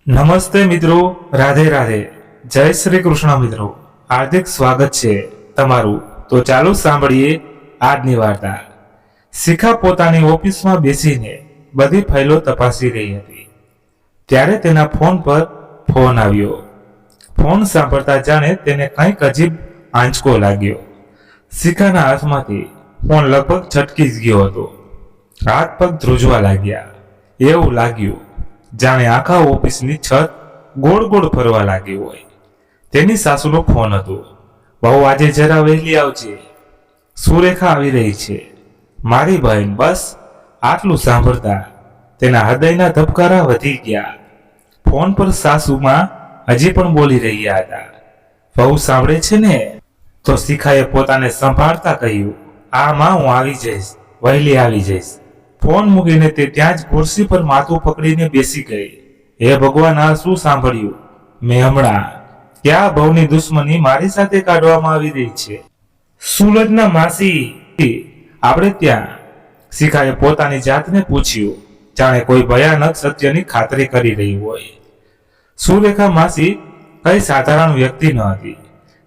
નમસ્તે મિત્રો, રાધે રાધે, જય શ્રી કૃષ્ણ મિત્રો. હાર્દિક સ્વાગત છે તમારું. તો ચાલો સાંભળીએ આજની વાર્તા. શિખા પોતાની ઓફિસમાં બેસીને બધી ફાઇલો તપાસી રહી હતી. ત્યારે તેના ફોન પર ફોન આવ્યો. ફોન સાંભળતા જાણે તેને કંઈક અજીબ આંચકો લાગ્યો. શિખાના હાથમાંથી ફોન લગભગ છટકી જ ગયો હતો. હાથ પગ ધ્રુજવા લાગ્યા. એવું લાગ્યું જાણે આખા ઓફિસની છત ગોળ ગોળ ફરવા લાગી હોય. તેની સાસુનો ફોન હતો. બહુ આજે જરા વહેલી આવજે, સુરેખા આવી રહી છે, મારી બહેન. બસ આટલું સાંભળતા તેના હૃદયના ધબકારા વધી ગયા. ફોન પર સાસુમાં હજી પણ બોલી રહ્યા હતા. બહુ સાંભળે છે ને? તો શિખાએ પોતાને સંભાળતા કહ્યું, હા માં, હું આવી જઈશ, વહેલી આવી જઈશ. ફોન મૂકીને તે ત્યાં જ ખુરશી પર માથું પકડીને બેસી ગઈ. હે ભગવાન, આ શું સાંભળ્યું મેં હમણાં? ક્યાં ભવની દુશ્મની મારી સાથે કાઢવામાં આવી રહી છે? સુરજના માસી આપણે ત્યાં? શિખાએ પોતાની જાતને પૂછ્યું, જાણે કોઈ ભયાનક સત્યની ખાતરી કરી રહી હોય. સુરેખા માસી કઈ સાધારણ વ્યક્તિ ન હતી.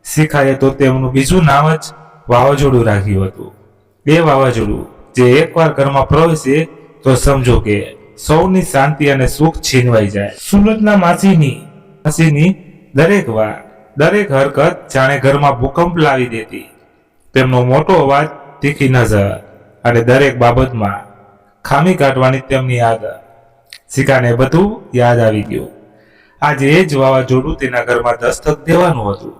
શિખાએ તો તેમનું બીજું નામ જ વાવાઝોડું રાખ્યું હતું. એ વાવાઝોડું જે એકવાર ઘરમાં પ્રવેશે તો સમજો કે સૌની શાંતિ અને સુખ છીનવાઈ જાય. સુરતના માસીની દરેક વાત, દરેક હરકત જાણે ઘરમાં ભૂકંપ લાવી દેતી. તેમનો મોટો અવાજ, તીખી નજર અને દરેક બાબતમાં ખામી કાઢવાની તેમની આદત. શિખાને બધું યાદ આવી ગયું. આજે એ જ વાવાઝોડું તેના ઘરમાં દસ્તક દેવાનું હતું.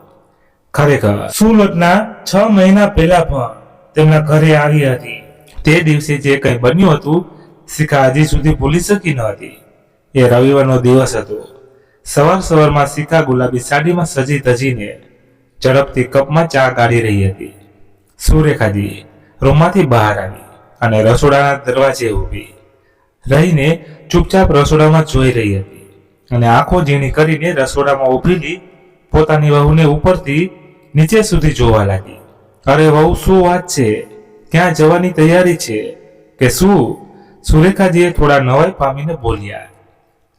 ખરેખર સુરતના 6 મહિના પહેલા પણ તેમના ઘરે આવી હતી. તે દિવસે જે કંઈ બન્યું હતું, શિખા હજી સુધી ભૂલી શકી ન હતી. એ રવિવારનો દિવસ હતો. સવારમાં શિખા ગુલાબી સાડીમાં સજી ધજીને ઝડપથી કપમાં ચા કાઢી રહી હતી. સુરેખાજી રૂમમાંથી બહાર આવી અને રસોડાના દરવાજે ઊભી રહીને ચૂપચાપ રસોડામાં જોઈ રહી હતી અને આંખો ઝીણી કરીને રસોડામાં ઊભેલી પોતાની વહુને ઉપરથી નીચે સુધી જોવા લાગી. અરે વહુ, શું વાત છે? ક્યાં જવાની તૈયારી છે કે શું? સુરેખાજીએ થોડા નવાઈ પામીને બોલ્યા.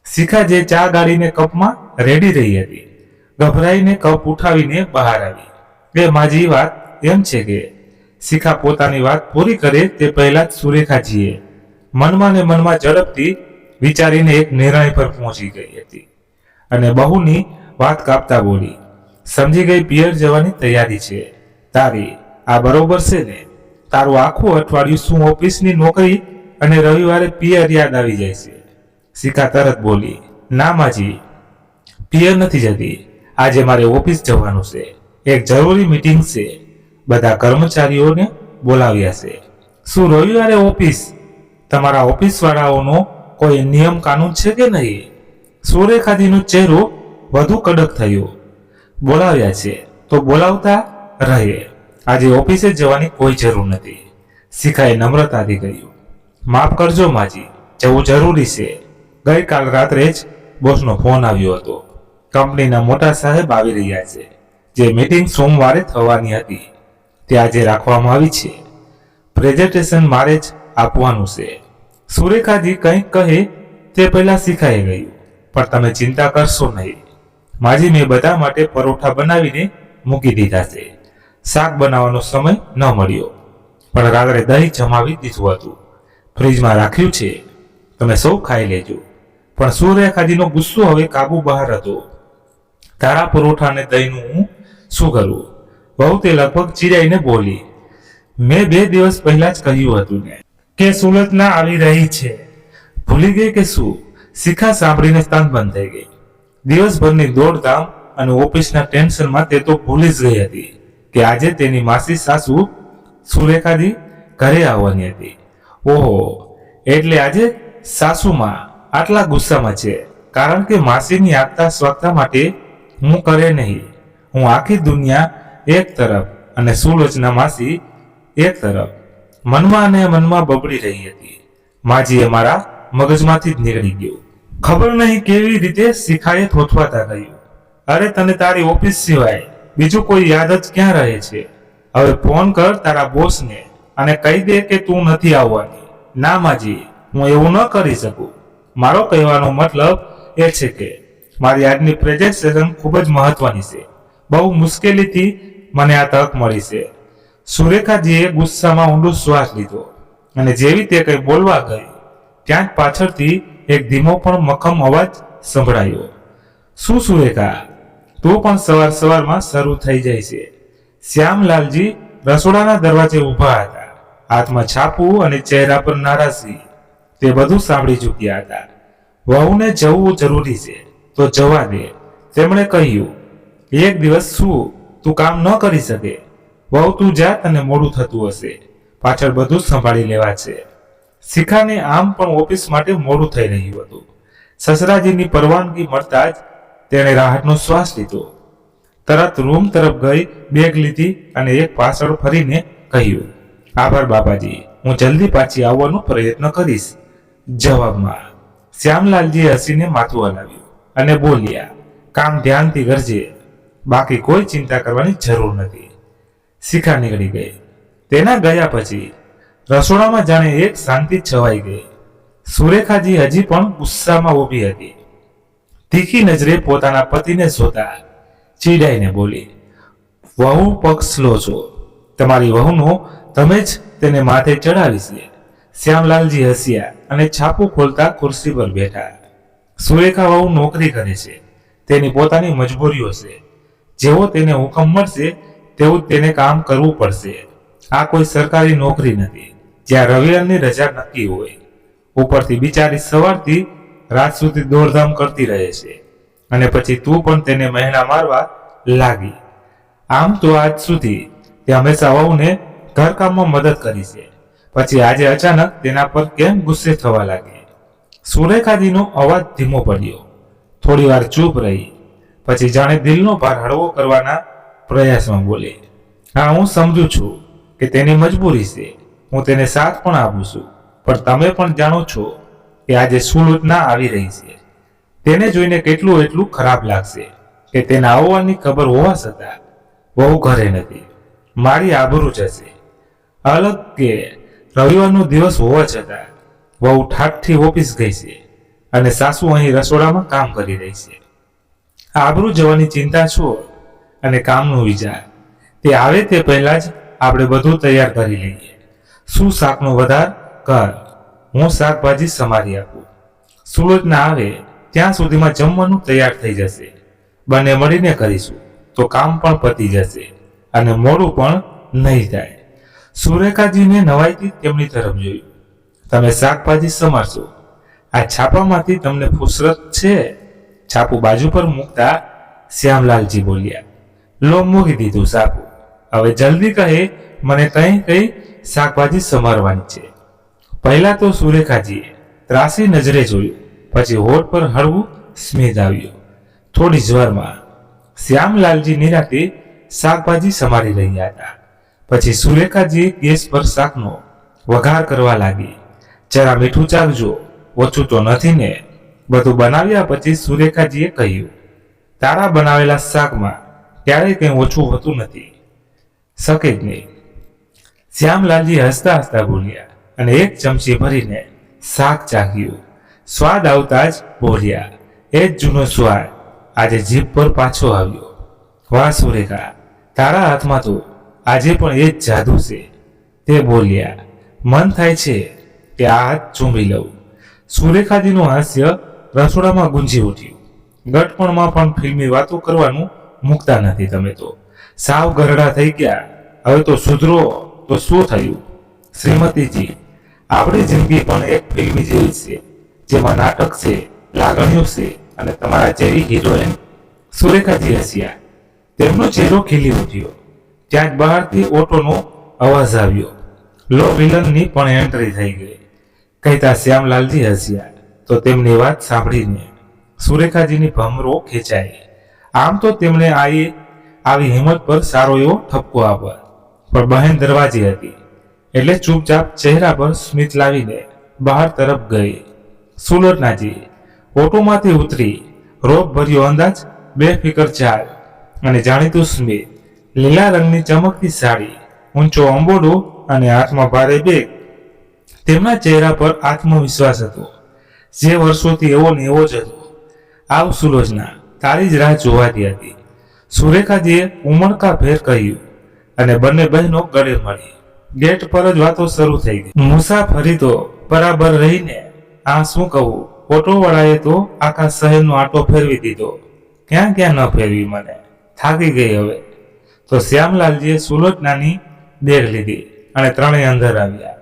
શિખા જે ચા ગાળીને કપમાં રેડી રહી હતી, ગભરાઈને કપ ઉઠાવીને બહાર આવી. એ માજી, વાત એમ છે કે... શિખા પોતાની વાત પૂરી કરે તે પહેલા જ સુરેખાજીએ મનમાં ને મનમાં ઝડપથી વિચારીને એક નિર્ણય પર પહોંચી ગઈ હતી અને બહુની વાત કાપતા બોલી, સમજી ગઈ, પિયર જવાની તૈયારી છે તારી. આ બરોબર છે ને? તારું આખું અઠવાડિયું શું ઓફિસની નોકરી અને રવિવારે પિયર યાદ આવી જાય છે? શિખા તરત બોલી, ના માજી, પિયર નથી જતી. આજે મારે ઓફિસ જવાનું છે. એક જરૂરી મીટિંગ છે. બધા કર્મચારીઓને બોલાવ્યા છે. શું રવિવારે ઓફિસ? તમારા ઓફિસ વાળાઓનો કોઈ નિયમ કાનૂન છે કે નહીં? સુરેખાજીનો ચહેરો વધુ કડક થયો. બોલાવ્યા છે તો બોલાવતા રહે. આજે ઓફિસે જવાની કોઈ જરૂર નથી. શિખાએ નમ્રતાથી કહ્યું, માફ કરજો માજી, જવું જરૂરી છે. ગઈકાલ રાત્રે જ બોસનો ફોન આવ્યો હતો. કંપનીના મોટા સાહેબ આવી રહ્યા છે. જે મીટિંગ સોમવારે થવાની હતી તે આજે રાખવામાં આવી છે. પ્રેઝન્ટેશન મારે જ આપવાનું છે. સુરેખાજી કંઈક કહે તે પહેલા શિખાએ ગયું, પણ તમે ચિંતા કરશો નહીં માજી, મેં બધા માટે પરોઠા બનાવીને મૂકી દીધા છે. શાક બનાવવાનો સમય ન મળ્યો, પણ રાત્રે દહીં જમાવી દીધું હતું. ફ્રીજમાં રાખ્યું છે, તમે સૌ ખાઈ લેજો. પણ સુરેખાજીનો ગુસ્સો હવે કાબુ બહાર હતો. તારા પરોઠા અને દહીંનું હું શું કરું? બહુ તે લગભગ ચીડાઈને બોલી, મેં 2 દિવસ પહેલા જ કહ્યું હતું ને કે સુરતના આવી રહી છે. ભૂલી ગઈ કે શું? શિખા સાંભળીને સ્તંભ થઈ ગઈ. દિવસભરની દોડધામ અને ઓફિસના ટેન્શનમાં તે તો ભૂલી જ ગઈ હતી કે આજે તેની માસી સાસુ સુરેખાજી ઘરે આવવાની હતી. ઓહો, એટલે આજે સાસુમાં આટલા ગુસ્સામાં છે કારણ કે માસીની આગતા સ્વાગતા માટે હું કરે નહીં. હું આખી દુનિયા એક તરફ અને સુલોચના માસી એક તરફ મનમાં અને મનમાં બબડી રહી હતી. માજીએ મારા મગજમાંથી જ નીકળી ગયું. ખબર નહીં કેવી રીતે શિખાએ થોથવાતા કહ્યું, અરે તને તારી ઓફિસ સિવાય બીજું કોઈ યાદ જ ક્યાં રહે છે? હવે ફોન કર તારા બોસને અને કહી દે કે તું નથી આવવાની. ના માજી, હું એવું ન કરી શકું. મારો કહેવાનો મતલબ એ છે કે મારી આજની પ્રેઝન્ટેશન ખૂબ જ મહત્વની છે. બહુ મુશ્કેલીથી મને આ તક મળી છે. સુરેખાજીએ ગુસ્સામાં ઊંડો શ્વાસ લીધો અને જેવી તે કંઈ બોલવા ગઈ ત્યાં જ પાછળથી એક ધીમો પણ મક્કમ અવાજ સંભળાયો. શું સુરેખા, તું પણ સવારમાં શરૂ થઈ જાય છે? શ્યામલાલજી રસોડાના દરવાજે ઊભા હતા, હાથમાં છાપું અને ચહેરા પર નારાજગી. તે બધું સાંભળી ચૂક્યા હતા. વહુને જવું જરૂરી છે તો જવા દે, તેમણે કહ્યું. એક દિવસ શું તું કામ ન કરી શકે? વહુ તું જા, તને મોડું થતું હશે, પાછળ બધું જ સંભાળી લેવા છે. શિખાને આમ પણ ઓફિસ માટે મોડું થઈ રહ્યું હતું. સસરાજીની પરવાનગી મળતા જ તેણે રાહતનો શ્વાસ લીધો. તરત રૂમ તરફ ગઈ, બેગ લીધી અને એક પાછળ ફરીને કહ્યું, આભાર બાપાજી, હું જલ્દી પાછી આવવાનો પ્રયત્ન કરીશ. જવાબમાં શ્યામલાલજીએ હસીને માથું હલાવ્યું અને બોલ્યા, કામ ધ્યાનથી કરજે, બાકી કોઈ ચિંતા કરવાની જરૂર નથી. શિખા નીકળી ગઈ. તેના ગયા પછી રસોડામાં જાણે એક શાંતિ છવાઈ ગઈ. સુરેખાજી હજી પણ ગુસ્સામાં ઊભી હતી. તીખી નજરે પોતાના પતિને જોતા ચીડાઈને બોલી, વહુ પક્ષ લો છો, તમારી વહુનો તમે જ તેને માથે ચડાવી છે. શ્યામલાલજી હસ્યા અને છાપું ખોલતા ખુરશી પર બેઠા. સુરેખા વહુ નોકરી કરે છે, તેની પોતાની મજબૂરીઓ છે. જેવો તેને હુકમ મળશે તેવું તેને કામ કરવું પડશે. આ કોઈ સરકારી નોકરી નથી જ્યાં રવિવારની રજા નક્કી હોય. ઉપરથી બિચારી સવારથી રાત સુધી દોડધામ કરતી રહે છે અને પછી તું પણ તેને મહેણા મારવા લાગી. આમ તો આજ સુધી તે હંમેશા વહુને ઘરકામમાં મદદ કરી છે, પછી આજે અચાનક તેના પર કેમ ગુસ્સે થવા લાગી? સુરેખાજીનો અવાજ ધીમો પડ્યો. થોડી વાર ચૂપ રહી, પછી જાણે દિલનો ભાર હળવો કરવાના પ્રયાસમાં બોલી, હા, હું સમજુ છું કે તેની મજબૂરી છે, હું તેને સાથ પણ આપું છું, પણ તમે પણ જાણો છો કે આજે સુલોચના આવી રહી છે. તેને જોઈને કેટલું એટલું ખરાબ લાગશે કે તેના આવવાની ખબર હોવા છતાં વહુ ઘરે નથી. મારી આબરૂ જશે. અલગ કે રવિવારનો દિવસ હોવા છતાં વહુ ઠાઠથી ઓફિસ ગઈ છે અને સાસુ અહીં રસોડામાં કામ કરી રહી છે. આબરૂ જવાની ચિંતા છોડ અને કામનું વિચાર. તે આવે તે પહેલા જ આપણે બધું તૈયાર કરી લઈએ. શું શાકનો વધાર કર, હું શાકભાજી સમારી આપું. સુલોચના આવે ત્યાં સુધીમાં જમવાનું તૈયાર થઈ જશે. બંને મળીને કરીશું તો કામ પણ પતી જશે અને મોડું પણ નહીં થાય. સુરેખાજીને નવાઈથી તેમની તરફ જોયું. તમે શાકભાજી સમારશો, આ છાપામાંથી તમને ફુરસત છે? છાપું બાજુ પર મૂકતા શ્યામલાલજી બોલ્યા, લો, મૂકી દીધું છાપું. હવે જલ્દી કહે, મને કઈ શાકભાજી સમારવાની છે. પહેલા તો સુરેખાજીએ ત્રાસી નજરે જોયું, પછી હોઠ પર હળવું સ્મિત આવ્યું. થોડી જ્વરમાં શ્યામલાલજી નિરાતે શાકભાજી સમારી રહ્યા હતા. પછી સુરેખાજી ગેસ પર શાકનો વઘાર કરવા લાગી. જરા મીઠું ચાખજો, ઓછું તો નથી ને? બધું બનાવ્યા પછી સુરેખાજીએ કહ્યું, તારા બનાવેલા શાકમાં ક્યારેય કંઈ ઓછું હોતું નથી, શકે જ નહીં. શ્યામલાલજી હસતા હસતા બોલ્યા અને એક ચમચી ભરીને શાક ચાખ્યું. સ્વાદ આવતા જ બોલ્યા, એ જ જૂનો સ્વાદ આજે જીભ પર પાછો આવ્યો. વાહ સુરેખા, તારા હાથમાં તો આજે પણ એ જ જાદુ છે. તે બોલ્યા, મન થાય છે કે આ હાથ ચૂમી લઉં. સુરેખાજીનું હાસ્ય રસોડામાં ગુંજી ઉઠ્યું. ગટપણમાં પણ ફિલ્મી વાતો કરવાનું મૂકતા નથી તમે તો. સાવ ગરડા થઈ ગયા. હવે તો સુધરો તો શું થયું? શ્રીમતીજી, આપણી જિંદગી પણ એક ફિલ્મી જેવી છે, જેમાં નાટક છે, લાગણીઓ છે અને તમારા જેવી હિરોઈન. સુરેખાજી હસ્યા. તેમનો ચહેરો ખીલી ઉઠ્યો. ત્યાં જ બહારથી ઓટોનો અવાજ આવ્યો. લો, વિલનની પણ એન્ટ્રી થઈ ગઈ, કહેતા શ્યામલાલજી હસ્યા. તો તેમની વાત સાંભળીને સુરેખાજીની ભમરો ખેંચાઈ. આમ તો તેમણે આવી હિંમત પર સારો એવો ઠપકો આપ્યો, પણ બહેન દરવાજે હતી એટલે ચૂપચાપ ચહેરા પર સ્મિત લાવીને બહાર તરફ ગઈ. સુલોચનાજી ઓટોમાંથી ઉતરી, રોપ ભર્યો અંદાજ, બેફિકર ચાલ અને જાણીતું સ્મિત, લીલા રંગની ચમકતી સાડી, ઊંચો અંબોડો અને હાથમાં ભારે બેગ. તેમના ચહેરા પર આત્મવિશ્વાસ હતો, જે વર્ષોથી એવો ને એવો જ હતો. આવ સુલોચના, તારી જ રાહ જોવાતી હતી. સુરેખાજીએ ઉમળકા ભેર કહ્યું અને બંને બહેનો ગળે મળી. ગેટ પર જ વાતો શરૂ થઈ ગઈ. મુસાફરી તો બરાબર રહીને, આ શું કહું, ઓટોવાળાએ તો આખા શહેરનો આટો ફેરવી દીધો. ક્યાં ક્યાં ન ફેરવી મને, થાકી ગઈ હવે. તો શ્યામલાલજીએ સુલોચનાની બેગ લીધી અને ત્રણેય અંદર આવ્યા.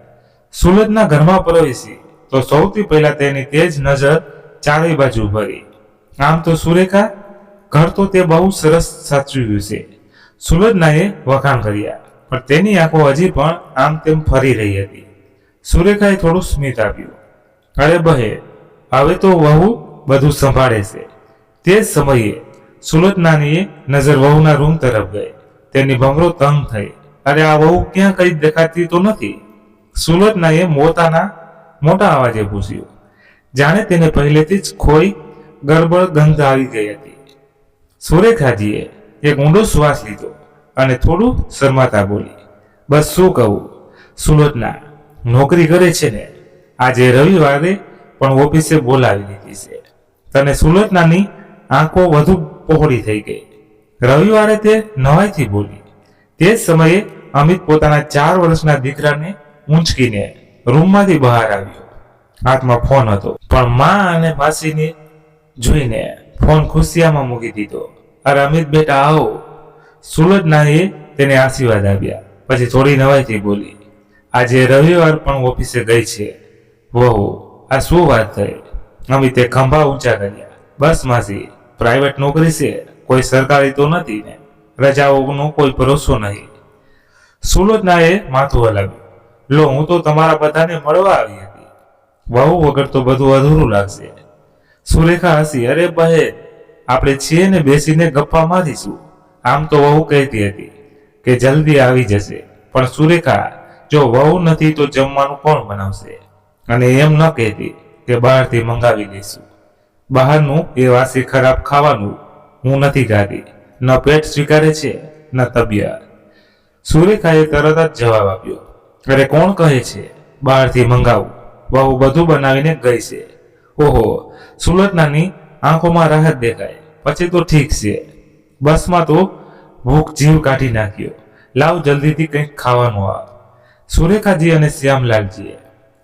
સુલોચના ઘરમાં પ્રવેશી તો સૌથી પહેલા તેની તેજ નજર ચારે બાજુ ભરી. આમ તો સુરેખા, ઘર તો તે બહુ સરસ સાચવ્યું છે. સુલોચનાએ વખાણ કર્યા, પણ તેની આંખો હજી પણ આમ તેમ ફરી રહી હતી. સુરેખાએ થોડું સ્મિત આપ્યું. અરે બહે, હવે તો વહુ બધું સંભાળે છે. તે જ સમયે સુલોચનાની નજર વહુના રૂમ તરફ ગઈ. તેની ભમરો તંગ થઈ. અરે આ વહુ ક્યાં કઈ દેખાતી તો નથી? સુલોચનાએ મોટા અવાજે પૂછ્યું, જાણે તેને પહેલેથી જ કોઈ ગડબડ ગંધ આવી ગઈ હતી. સુરેખાજીએ એક ઊંડો શ્વાસ લીધો અને થોડું શરમાતા બોલી, બસ શું કહું સુલોચના, નોકરી કરે છે ને, આજે રવિવારે પણ ઓફિસે બોલાવી દીધી છે. તને સુલોચનાની આંખો વધુ પહોળી થઈ ગઈ. રવિવારે તે નવાઈથી બોલી. તે જ સમયે અમિત પોતાના 4 વર્ષના દીકરાને ઊંચકીને રૂમમાંથી બહાર આવ્યો. હાથમાં ફોન હતો, પણ મા અને માસીને જોઈને ફોન ખુશિયામાં મૂકી દીધો. અરે અમિત બેટા આવો. સુલોચનાએ તેને આશીર્વાદ આપ્યા. પછી થોડી નવાઈથી બોલી, આજે રવિવાર પણ ઓફિસે ગઈ છે. વહુ, આ શું વાત થઈ? અમિતે ખંભા ઊંચા કર્યા. બસ માસી, પ્રાઇવેટ નોકરી છે, કોઈ સરકારી તો નથી ને, રજાઓનો કોઈ ભરોસો નહીં. સુલોચનાએ માથું હલાવ્યું. લો, હું તો તમારા બધાને મળવા આવી હતી. વહુ વગર તો બધું અધૂરું લાગશે. સુરેખા હસી. અરે બહેન, આપણે છીએ ને, બેસીને ગપ્પા મારીશું. આમ તો વહુ કહેતી હતી કે જલ્દી આવી જશે, પણ સુરેખા, જો વહુ નથી તો જમવાનું કોણ બનાવશે? અને એમ ન કહેતી કે બહારથી મંગાવી લઈશું. બહારનું એ વાસી ખરાબ ખાવાનું હું નથી ખાતી. ન પેટ સ્વીકારે છે ન તબિયત. સુરેખાએ તરત જ જવાબ આપ્યો, અરે કોણ કહે છે બહારથી મંગાવું? વહુ બધું બનાવીને ગઈ છે. ઓહો, સુલોચનાની આંખોમાં રાહત દેખાય. પછી તો ઠીક છે, બસમાં તો ભૂખ જીવ કાઢી નાખ્યો. લાવ જલ્દીથી કંઈક ખાવાનું આ. સુરેખાજી અને શ્યામલાલજીએ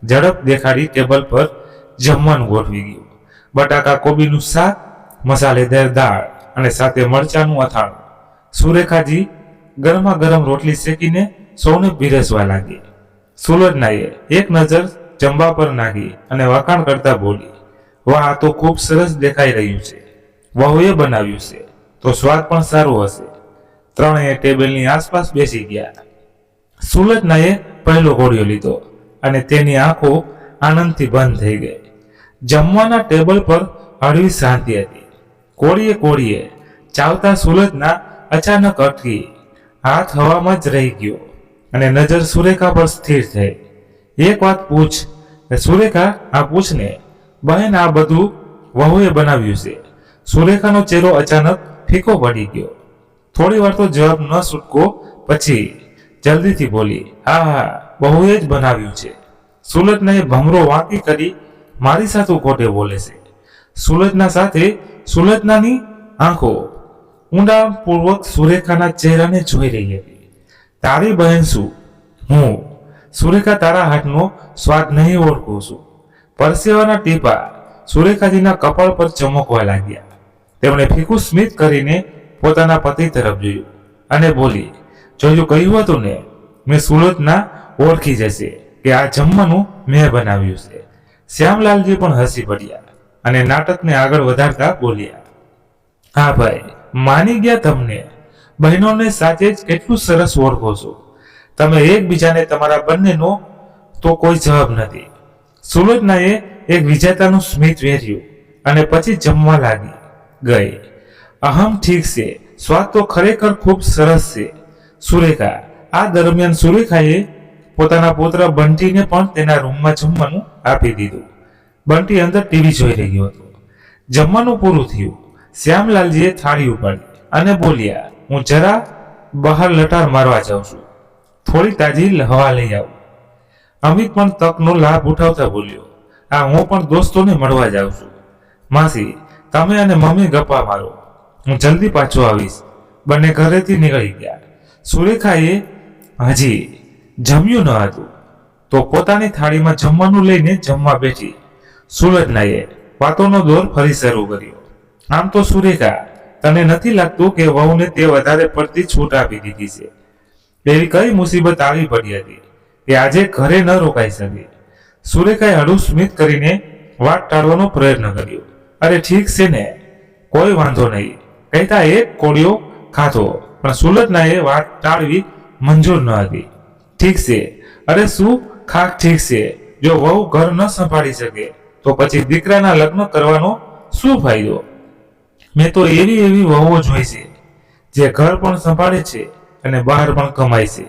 ઝડપ દેખાડી ટેબલ પર જમવાનું ગોઠવી ગયું. બટાકા કોબીનું શાક, મસાલેદાર દાળ અને સાથે મરચાનું અથાણું. સુરેખાજી ગરમા ગરમ રોટલી શેકીને સૌને પીરસવા લાગી. સુલોચનાએ એક નજર જમવા પર નાખી અને વખાણ કરતા બોલી, વાહ, આ તો ખૂબ સરસ દેખાઈ રહ્યું છે. વહુએ બનાવ્યું છે તો સ્વાદ પણ સારો હશે. ત્રણેય ટેબલની આસપાસ બેસી ગયા. સુલોચનાએ પહેલો કોળિયો લીધો અને તેની આંખો આનંદથી બંધ થઈ ગઈ. જમવાના ટેબલ પર હળવી શાંતિ હતી. કોળીએ ચાવતા સુલોચના અચાનક અટકી. હાથ હવામાં જ રહી ગયો અને નજર સુરેખા પર સ્થિર થઈ. એક વાત પૂછ. સુરેખા, આ પૂછને. બહેન, આ બધું વહુએ બનાવ્યું છે. સુરેખાનો ચહેરો અચાનક ફીકો પડી ગયો. થોડી વાર તો જવાબ ન છૂટકો, પછી જલ્દીથી બોલી, હા, વહુએ જ બનાવ્યું છે. સુલોચનાએ ભમરો વાંકી કરી, મારી સાથે ખોટે બોલે છે. સુલોચના સાથે સુલોચનાની આંખો ઊંડાણપૂર્વક સુરેખાના ચહેરાને જોઈ રહી હતી. તારી બહેન શું? હું. સુરેખા, તારા હાથનો સ્વાદ નહીં ઓળખું છું. પરસેવાના ટીપા સુરેખાજીના કપાળ પર ચમકવા લાગ્યા. તેમણે ફીકું સ્મિત કરીને પોતાના પતિ તરફ જોયું અને બોલી, જોયું, કહ્યું હતું ને, મેં સુલોચના ઓળખી જશે કે આ જમવાનું મેં બનાવ્યું છે. શ્યામલાલજી પણ હસી પડ્યા અને નાટકને આગળ વધારતા બોલ્યા, હા ભાઈ, માની ગયા તમને. બહેનોને સાચે જ કેટલું સરસ ઓળખો છો તમે એકબીજાને. તમારા બંનેનો તો કોઈ જવાબ નથી. સુલોચનાએ એક વિજેતાનું સ્મિત વેર્યું અને પછી જમવા લાગી ગઈ. અહમ ઠીક છે, સ્વાદ તો ખરેખર ખૂબ સરસ છે. સુરેખા. આ દરમિયાન સુરેખાએ પોતાના પુત્ર બંટીને પણ તેના રૂમમાં જમવાનું આપી દીધું. બંટી અંદર ટીવી જોઈ રહ્યો હતો. જમવાનું પૂરું થયું. શ્યામલાલજીએ થાળી ઉપાડી અને બોલ્યા, હું જરા બહાર લટાર મારવા જાઉં છું, થોડી તાજી હવા લઈ આવું. અમિત પણ તકનો લાભ ઉઠાવતા બોલ્યો, હું પણ દોસ્તોને મળવા જાઉં છું. માસી, તમે અને મમ્મી ગપ્પા મારો, હું જલ્દી પાછો આવીશ. બંને ઘરેથી નીકળી ગયા. સુરેખાએ હજી જમ્યું ન હતું તો પોતાની થાળીમાં જમવાનું લઈને જમવા બેઠી. સુલોચનાએ વાતોનો દોર ફરી શરૂ કર્યો. આમ તો સુરેખા, તને નથી લાગતું કે વહુને તે વધારે પડતી છૂટ આપી દીધી છે? એવી કઈ મુસીબત આવી પડી હતી કે આજે ઘરે ન રોકાઈ શકી? સુરેખાએ હળવું સ્મિત કરીને વાત ટાળવાનો પ્રયત્ન કર્યો. અરે ઠીક છે ને, કોઈ વાંધો નહીં, કહેતા એક કોળિયો ખાધો. પણ સુલોચનાએ વાત ટાળવી મંજૂર ન હતી. ઠીક છે, અરે શું ખાક ઠીક છે, જો વહુ ઘર ન સંભાળી શકે તો પછી દીકરાના લગ્ન કરવાનો શું ફાયદો? મેં તો એવી એવી વહુઓ જોઈ છે જે ઘર પણ સંભાળે છે અને બહાર પણ કમાય છે,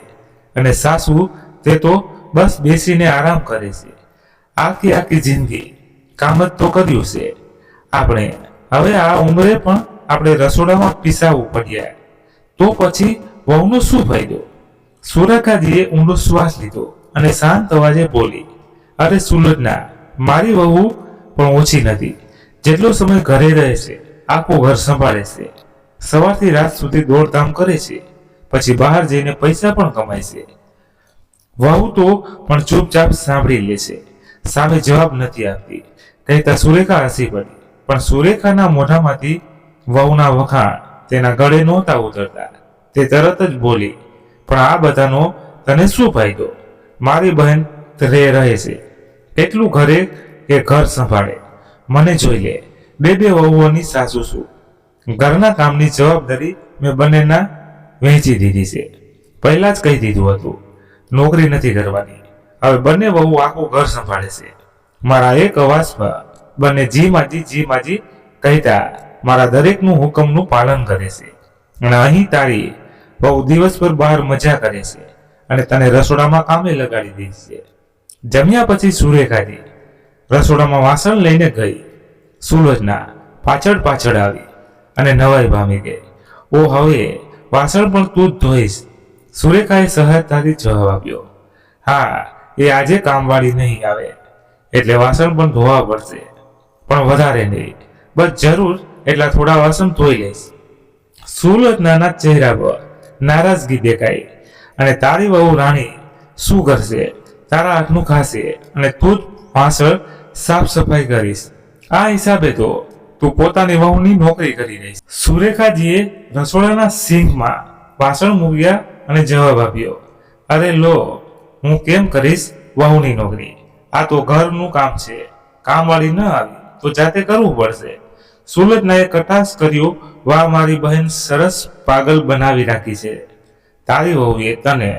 અને સાસુ તે તો બસ બેસીને આરામ કરે છે. આખી આખી જિંદગી કામ જ તો કર્યું છે. આપણે હવે આ ઉંમરે પણ આપણે રસોડામાં પીસાવવું પડ્યા તો પછી વહુનો શું ફાયદો? સુરેખાજીએ ઊંડો શ્વાસ લીધો અને શાંત અવાજે બોલી, અરે સુલોચના, મારી વહુ પણ ઓછી નથી. જેટલો સમય ઘરે રહે છે આખું ઘર સંભાળે છે, સવારથી રાત સુધી દોડધામ કરે છે, પછી બહાર જઈને પૈસા પણ કમાય છે. વહુ તો પણ ચૂપચાપ સાંભળી લે છે, સામે જવાબ નથી આપતી. કહેતા સુરેખા હસી પડી. પણ સુરેખાના મોઢામાંથી વહુના વખાણ તેના ગળે નહોતા ઉતરતા. તે તરત જ બોલી, પણ આ બધાનો તને શું ફાયદો? મારી બહેન રહે છે, કેટલું ઘરે કે ઘર સંભાળે, મને જોઈ લે. બે વહુઓની સાસુ છું. ઘરના કામની જવાબદારી મેં બંનેના વહેંચી દીધી છે. પહેલા જ કહી દીધું હતું, નોકરી નથી કરવાની. હવે બંને વહુ આખું ઘર સંભાળે છે. મારા એક અવાજમાં બંને જી માજી કહેતા મારા દરેકનું હુકમનું પાલન કરે છે. અને અહીં તારી વહુ દિવસભર બહાર મજા કરે છે અને તને રસોડામાં કામે લગાડી દે છે. જમ્યા પછી સુરેખાજી રસોડામાં વાસણ લઈને ગઈ. સુલોચના પાછળ પાછળ આવી અને નવાઈ પામી ગઈ. ઓ, હવે વાસણ પણ તું જ ધોઈશ? સુરેખાએ સહજતાથી જવાબ આપ્યો. હા, એ આજે કામવાળી નહીં આવે એટલે વાસણ પણ ધોવા પડશે, પણ વધારે નહીં, બસ જરૂર એટલા થોડા વાસણ ધોઈ લઈશ. સુલોચનાના ચહેરા પર નારાજગી દેખાઈ. અને તારી વહુ રાણી શું કરશે? તારા હાથનું ખાશે અને તું જ વાસણ સાફ સફાઈ કરીશ. આ હિસાબે તો તું પોતાની વહુની નોકરી કરી રહીશ. સુરેખાજીએ રસોડાના સિંકમાં વાસણ મૂક્યા અને જવાબ આપ્યો, અરે લો, હું કેમ કરીશ વહુની નોકરી? આ તો ઘરનું કામ છે. કામવાળી ન આવી તો જાતે કરવું પડશે. સુલોચનાએ કટાક્ષ કર્યો, વાહ, મારી બહેન સરસ પાગલ બનાવી રાખી છે. તારી વહુએ તને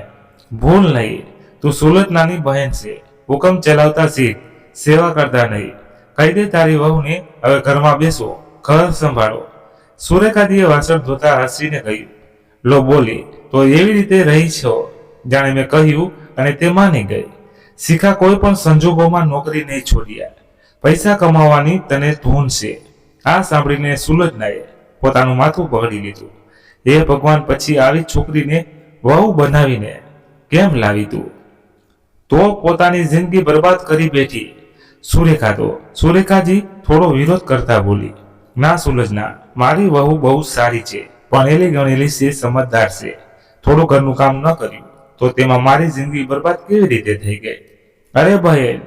ભૂલ નહીં, તું સુલોચનાની બહેન છે. હુકમ ચલાવતા શીખ, સેવા કરતા નહીં. કહી દે તારી વહુને હવે ઘરમાં બેસો, ઘર સંભાળો. સુરેખાજીએ વાસણ ધોતા હસીને કહ્યું, લો બોલી તો એવી રીતે રહી છો જાણે મેં કહ્યું અને તે માની ગઈ. શિખા કોઈ પણ સંજોગોમાં નોકરી નહીં છોડ્યા. પૈસા કમાવાની તને ધૂન છે. આ સાંભળીને સુલોચનાએ પોતાનું માથું પકડી લીધું. હે ભગવાન, પછી આવી છોકરીને વહુ બનાવીને કેમ લાવી તું? તો પોતાની જિંદગી બરબાદ કરી બેઠી. સુરેખાજી થોડો વિરોધ કરતા બોલી, ના સુલોચના, મારી વહુ બહુ સારી છે, ભણેલી ગણેલી છે, સમજદાર છે. થોડું ઘરનું કામ ન કર્યું તો તેમાં મારી જિંદગી બરબાદ કેવી રીતે થઈ ગઈ? અરે બહેન,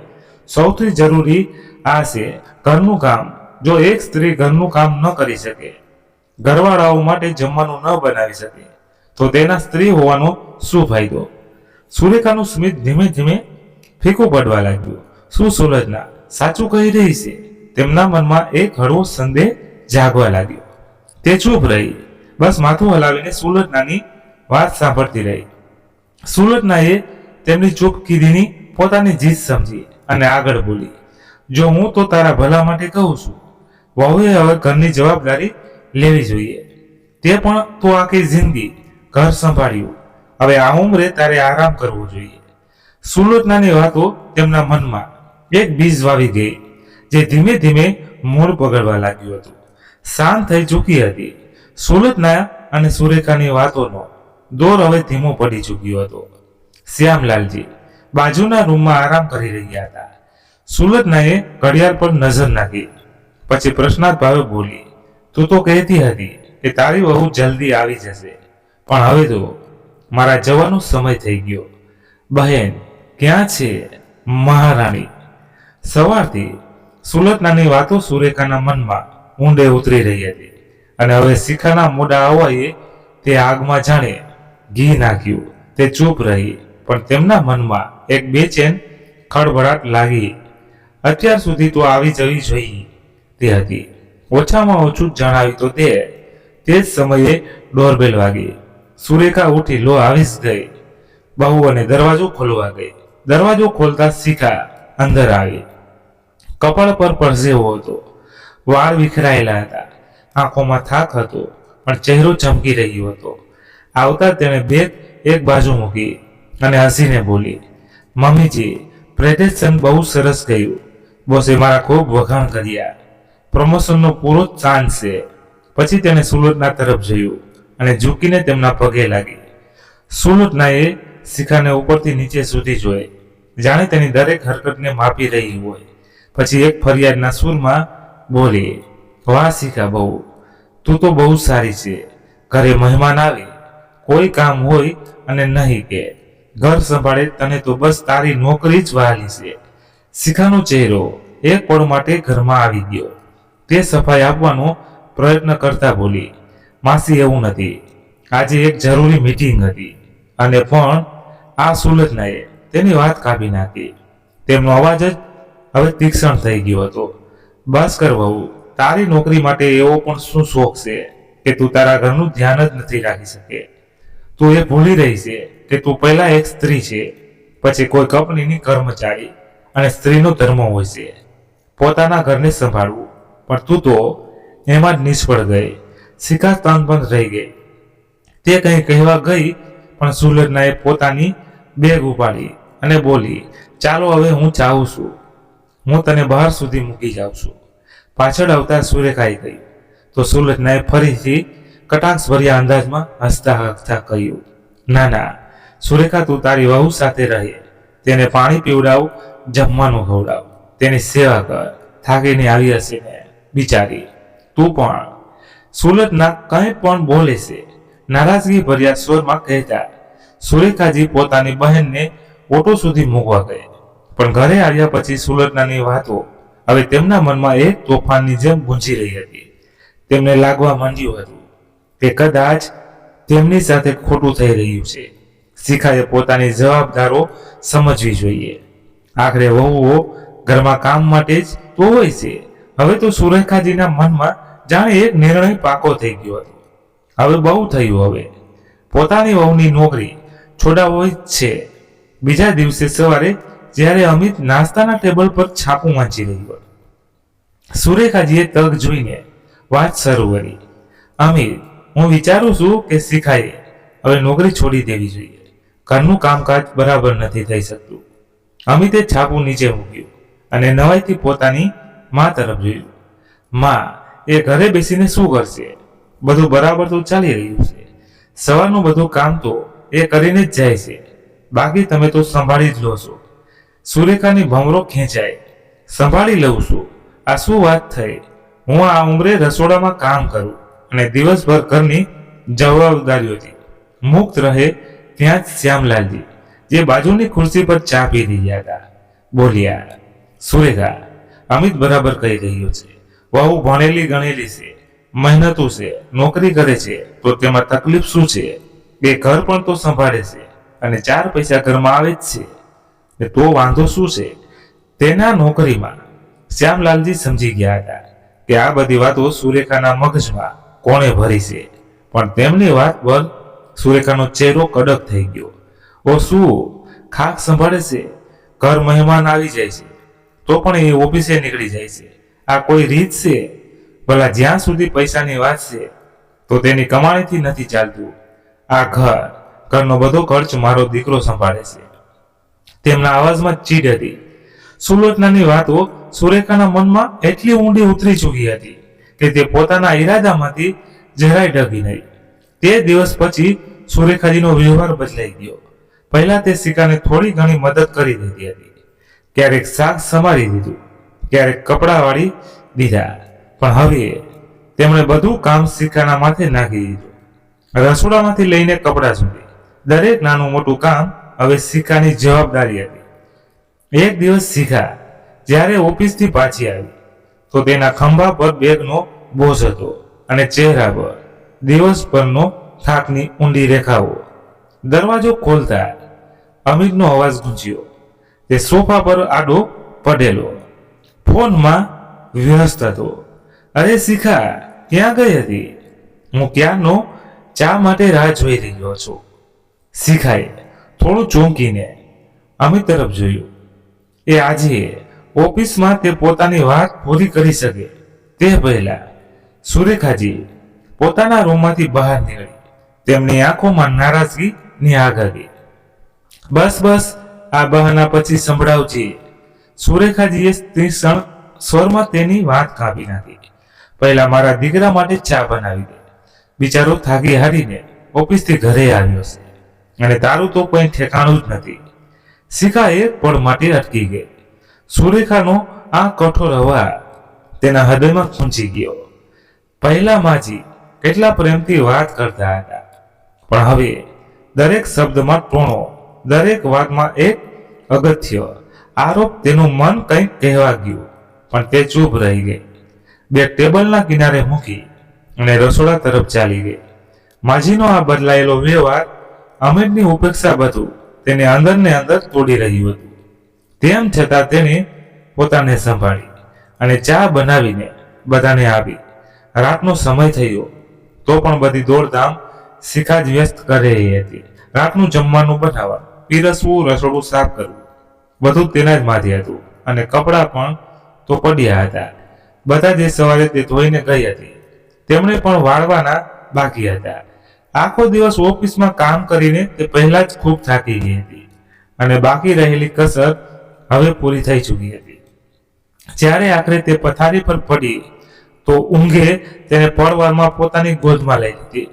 સૌથી જરૂરી આ છે ઘરનું કામ. જો એક સ્ત્રી ઘરનું કામ ન કરી શકે, ઘરવાળાઓ માટે જમવાનું ન બનાવી શકે, તો તેના સ્ત્રી હોવાનો શું ફાયદો? સુરેખાનું સ્મિત ધીમે ધીમે ફીકું પડવા લાગ્યું. શું સુલોચના સાચું કહી રહી છે? તેમના મનમાં એક હળવો સંદેહ જાગવા લાગ્યો. તે ચૂપ રહી, બસ માથું હલાવીને સુલોચનાની વાત સાંભળતી રહી. સુલોચનાએ તેમની ચૂપકીદીની પોતાની જીત સમજી અને આગળ બોલી, જો હું તો તારા ભલા માટે કહું છું, વહુએ હવે ઘરની જવાબદારી લેવી જોઈએ. તે પણ તો આખી જિંદગી ઘર સંભાળ્યું. હવે આ ઉંમરે તારે આરામ કરવો જોઈએ. સુલોચનાની વાતો તેમના મનમાં એક બીજ વાવી ગઈ, જે ધીમે ધીમે મૂળ પકડવા લાગ્યું હતું. શાંત થઈ ચૂકી હતી. સુલોચના અને સુરેખાની વાતોનો દોર હવે ધીમો પડી ચૂક્યો હતો. શ્યામલાલજી બાજુના રૂમમાં આરામ કરી રહ્યા હતા. સુલોચનાએ ઘડિયાળ પર નજર નાખી. પછી પ્રશ્નાર્થ ભાવે બોલી, તું તો કહેતી હતી કે તારી વહુ જલ્દી આવી જશે, પણ હવે તો મારા જવાનો સમય થઈ ગયો. બહેન ક્યાં છે મહારાણી? સવારથી સુલતનાની વાતો સુરેખાના મનમાં ઊંડે ઉતરી રહી હતી, અને હવે શિખાના મોઢા અવાયે તે આગમાં જાણે ઘી નાખ્યું. તે ચૂપ રહી, પણ તેમના મનમાં એક બેચેન ખળભળાટ લાગી. અત્યાર સુધી તો આવી જવી જોઈએ તે હતી. ઓછામાં ઓછું જણાવી તો તે જ સમયે ડોરબેલ વાગી. સુરેખા ઉઠી લો આવી જ ગઈ. બહુ અને દરવાજો ખોલવા ગઈ. દરવાજો ખોલતા શિખા અંદર આવી. કપાળ પર પરસેવો હતો, વાળ વિખરાયેલા હતા, આંખોમાં થાક હતો, પણ ચહેરો ચમકી રહ્યો હતો. આવતા તેણે બેગ એક બાજુ મૂકી અને હસીને બોલી, મમ્મીજી, પ્રેઝન્ટેશન બહુ સરસ ગયું. બોસે મારા ખૂબ વખાણ કર્યા. પ્રમોશનનો પૂરો ચાન્સ છે. પછી તેણે સુલતના તરફ જોયું અને ઝૂકીને તેમના પગે લાગી. સુલતનાએ શિખાને ઉપરથી નીચે સુધી જોઈ, જાણે તેની દરેક હરકતને માપી રહી હોય. પછી એક ફરિયાદના સૂરમાં બોલી, વાહ શિખા બહુ, તું તો બહુ સારી છે. ઘરે મહેમાન આવે, કોઈ કામ હોય અને નહીં કે ઘર સંભાળે, તને તો બસ તારી નોકરી જ વહાલી છે. શિખાનો ચહેરો એક પળ માટે ઘરમાં આવી ગયો. તે સફાઈ આપવાનો પ્રયત્ન કરતા બોલી, માસી એવું નથી, આજે એક જરૂરી મીટિંગ હતી. અને પણ આ સુલતનાએ તેની વાત કાપી નાખી. તેમનો અવાજ જ હવે તીક્ષ્ણ થઈ ગયો હતો. બસ કર વહુ, તારી નોકરી માટે એવો પણ શું શોખ છે કે તું તારા ઘરનું ધ્યાન જ નથી રાખી શકે? તું એ ભૂલી રહી છે કે તું પહેલા એક સ્ત્રી છે, પછી કોઈ કંપનીની કર્મચારી, અને સ્ત્રીનો ધર્મ હોય છે પોતાના ઘરને સંભાળવું. પણ તું તો એમાં જ નિષ્ફળ ગઈ. શિખા સ્તંભ રહી ગઈ. તે કંઈ કહેવા ગઈ, પણ સુલતનાએ પોતાની બેગ ઉપાડી અને બોલી, ચાલો હવે હું ચાહું છું, હું તને બહાર સુધી મૂકી જાઉં છું. પાછળ આવતા સુરેખાએ કહ્યું તો સુલતનાએ ફરીથી કટાક્ષભર્યા અંદાજમાં હસતા હસતા કહ્યું, ના ના સુરેખા, તું તારી વહુ સાથે રહે. તેને પાણી પીવડાવ, જમવાનું ખવડાવ, તેની સેવા કર. થાકીને આવી હશે ને બિચારી. તું પણ. સુલતના કંઈ પણ બોલે છે નારાજગી ભર્યા સ્વરમાં કહેતા સુરેખાજી પોતાની બહેનને ઓટો સુધી મૂકવા ગઈ. પણ ઘરે આવ્યા પછી સુલતનાની વાતો હવે તેમના મનમાં એક તોફાનની જેમ ગુંજી રહી હતી. તેમને લાગવા માંડ્યું હતું કે કદાચ તેમની સાથે ખોટું થઈ રહ્યું છે. શિખાએ પોતાની જવાબદારો સમજવી જોઈએ. આખરે વહુઓ ઘરમાં કામ માટે જ તો હોય છે. હવે તો સુરેખાજીના મનમાં જાણે એક નિર્ણય પાકો થઈ ગયો હતો. હવે બહુ થયું, હવે પોતાની વહુની નોકરી છોડાવવી જ છે. બીજા દિવસે સવારે જ્યારે અમિત નાસ્તાના ટેબલ પર છાપું વાંચી રહ્યો, સુરેખાજીએ તક જોઈને વાત શરૂ કરી, અમિત, હું વિચારું છું કે શિખાએ હવે નોકરી છોડી દેવી જોઈએ. ઘરનું કામકાજ બરાબર નથી થઈ શકતું. અમિતે છાપું નીચે મૂક્યું અને નવાઈથી પોતાની મા તરફ જોયું. મા, એ ઘરે બેસીને શું કરશે? બધું બરાબર તો ચાલી રહ્યું છે. સવારનું બધું કામ તો એ કરીને જ જાય છે, બાકી તમે તો સંભાળી જ લો છો. સુરેખાની ભમરો ખેંચાય, સંભાળી લઉં છું? આ શું વાત થઈ? હું આ ઉંમરે રસોડામાં કામ કરું અને દિવસભર ઘરની જવાબદારીઓથી મુક્ત રહે ત્યાં જ શ્યામલાલજી, જે બાજુની ખુરશી પર ચા પી રહ્યા હતા, બોલ્યા, સુરેખા, અમિત બરાબર કહી રહ્યો છે. વહુ ભણેલી ગણેલી છે, મહેનતુ છે, નોકરી કરે છે, તો તેમાં તકલીફ શું છે? એ ઘર પણ તો સંભાળે છે અને 4 પૈસા ઘરમાં આવે જ છે, તો વાંધો શું છે તેના નોકરીમાં? શ્યામલાલજી સમજી ગયા હતા કે આ બધી વાતો સુરેખાના મગજમાં કોણે ભરી છે, પણ તેમની વાત પર સુરેખાનો ચહેરો કડક થઈ ગયો. ઓ શું ખાક સંભાળે છે? ઘર મહેમાન આવી જાય છે તો પણ એ ઓફિસે નીકળી જાય છે. આ કોઈ રીત છે? ભલા જ્યાં સુધી પૈસાની વાત છે તો તેની કમાણીથી નથી ચાલતું. આ ઘરનો બધો ખર્ચ મારો દીકરો સંભાળે છે. તેમના અવાજમાં ચીડ હતી. સુલોચનાની વાતો સુરેખાના મનમાં એટલી ઊંડી ઉતરી ચૂકી હતી કે તે પોતાના ઈરાદામાંથી જરાય ડગી નહીં. તે દિવસ પછી સુરેખાજીનો વ્યવહાર બદલાઈ ગયો. પહેલા તે શિખાને થોડી ઘણી મદદ કરી દીધી હતી. ક્યારેક શાક સંભાળી દીધું, ક્યારેક કપડાં વાળી દીધા, પણ હવે તેમણે બધું કામ શિખાના માથે નાખી દીધું. રસોડામાંથી લઈને કપડાં સુધી દરેક નાનું મોટું કામ હવે શિખાની જવાબદારી હતી. એક દિવસ શિખા જ્યારે ઓફિસથી પાછી આવી તો તેના ખંભા પર બેગનો બોજ હતો અને ચહેરા પર દિવસભરનો થાકની ઊંડી રેખાઓ. દરવાજો ખોલતા અમિતનો અવાજ ગૂંજ્યો. તે સોફા પર આડો પડેલો ફોનમાં વ્યસ્ત હતો. અરે શિખા, ક્યાં ગઈ હતી? હું ક્યાંનો ચા માટે રાહ જોઈ રહ્યો છું. શિખાએ થોડું ચોંકીને અમિત તરફ જોયું. એ આજે ઓફિસમાં તે પોતાની વાત પૂરી કરી શકે તે પહેલા સુરેખાજી પોતાના રૂમમાંથી બહાર નીકળી. તેમની આંખોમાં નારાજગીની આગ હતી. બસ બસ, આ બહાના પછી સંભળાવજે. સુરેખાજીએ તીક્ષ્ણ સ્વરમાં તેની વાત કાપી નાખી. પહેલા મારા દીકરા માટે ચા બનાવી દે. બિચારો થાકી હારીને ઓફિસથી ઘરે આવ્યો છે અને તારું તો કોઈ ઠેકાણું જ નથી. શિખા એક પળ માટે અટકી ગઈ. સુરેખાનો આ કઠોર અવાજ તેના હૃદયમાં ખૂંચી ગયો. પહેલા માજી કેટલા પ્રેમથી વાત કરતા હતા, પણ હવે દરેક શબ્દમાં ટોણો, દરેક વાતમાં એક અગત્ય આરોપ. તેનું મન કંઈક કહેવા ગયું પણ તે ચૂપ રહી ગઈ. બેગ ટેબલના કિનારે મૂકી અને રસોડા તરફ ચાલી ગઈ. માજીનો આ બદલાયેલો વ્યવહાર, અમિતની ઉપેક્ષા બધું તેને અંદર ને અંદર તોડી રહ્યું હતું. તેમ છતાં તેણે પોતાને સંભાળી અને ચા બનાવીને બધાને આપી. રાતનો સમય થયો તો પણ બધી દોડધામ શિખા જ વ્યસ્ત કરી રહી હતી. રાતનું જમવાનું બનાવવાનું, પીરસવું, રસોડું સાફ કરવું, બધું તેના જ માથે હતું અને કપડાં પણ તો પડ્યા હતા. બધા જે સવારે તે ધોઈને ગઈ હતી તેમણે પણ વાળવાના બાકી હતા. આખો દિવસ ઓફિસમાં કામ કરીને તે પહેલા જ ખૂબ થાકી ગઈ હતી અને બાકી રહેલી કસર હવે પૂરી થઈ ચૂકી હતી. જ્યારે આખરે તે પથારી પર પડી તો ઊંઘે તેને પળવારમાં પોતાની ગોદમાં લઈ લીધી.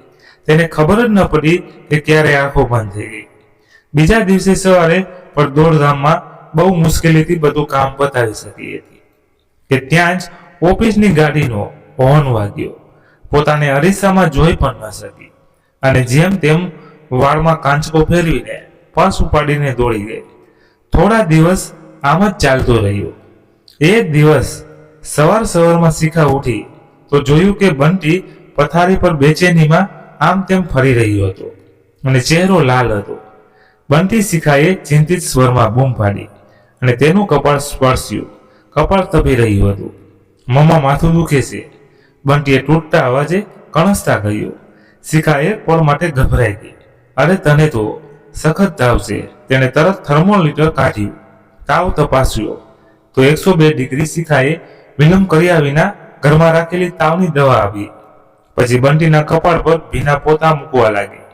તેને ખબર જ ન પડી કે ક્યારે આંખો બંધ થઈ ગઈ. બીજા દિવસે સવારે પણ દોડધામમાં બહુ મુશ્કેલીથી બધું કામ પતાવી શકી હતી કે ત્યાં જ ઓફિસની ગાડીનો હોર્ન વાગ્યો. પોતાને અરીસામાં જોઈ પણ ન શકી અને જેમ તેમ વાળમાં કાંચકો ફેરવીને પર્સ ઉપાડીને દોડી ગઈ. થોડા દિવસ આમ જ ચાલતું રહ્યું. એક દિવસ સવારમાં શિખા ઉઠી તો જોયું કે બંટી પથારી પર બેચેનીમાં આમ તેમ ફરી રહ્યો હતો અને ચહેરો લાલ હતો. બંટી શિખાએ ચિંતિત સ્વરમાં બૂમ પાડી અને તેનું કપાળ સ્પર્શ્યું. કપાળ તપી રહ્યું હતું. મમ્મા, માથું દુખે છે, બંટીએ તૂટતા અવાજે કણસતા કહ્યું. શિખા એક પળ માટે ગભરાઈ ગઈ. અરે તને તો સખત તાવ છે. તેણે તરત થર્મોમીટર કાઢ્યું, તાવ તપાસ્યો તો 102 ડિગ્રી. શિખાએ વિલંબ કર્યા વિના ઘરમાં રાખેલી તાવની દવા આપી. પછી બંટીના કપાળ પર ભીના પોતા મૂકવા લાગી.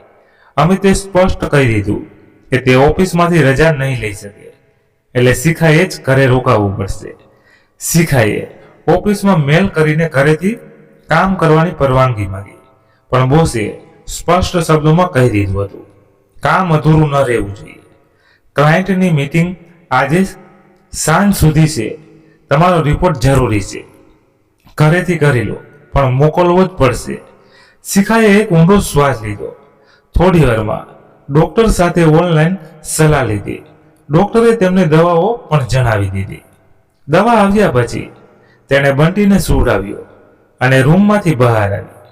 અમિતે સ્પષ્ટ કહી દીધું કે તે ઓફિસમાંથી રજા નહીં લઈ શકે, એટલે શિખાએ જ ઘરે રોકાવું પડશે. શિખાએ ઓફિસમાં મેલ કરીને ઘરેથી કામ કરવાની પરવાનગી માંગી, પણ બોસે સ્પષ્ટ શબ્દોમાં કહી દીધું હતું કામ અધૂરું ન રહેવું જોઈએ. ક્લાયન્ટની મીટિંગ આજે સાંજ સુધી છે. તમારો રિપોર્ટ જરૂરી છે. ઘરેથી કરી લો, પણ મોકલવો જ પડશે. શિખાએ એક ઊંડો શ્વાસ લીધો. થોડી વારમાં ડોક્ટર સાથે ઓનલાઈન સલાહ લીધી. ડોક્ટરે તેમને દવાઓ પણ જણાવી દીધી. દવા આવ્યા પછી તેણે બંટીને સુવડાવ્યો અને રૂમમાંથી બહાર આવી.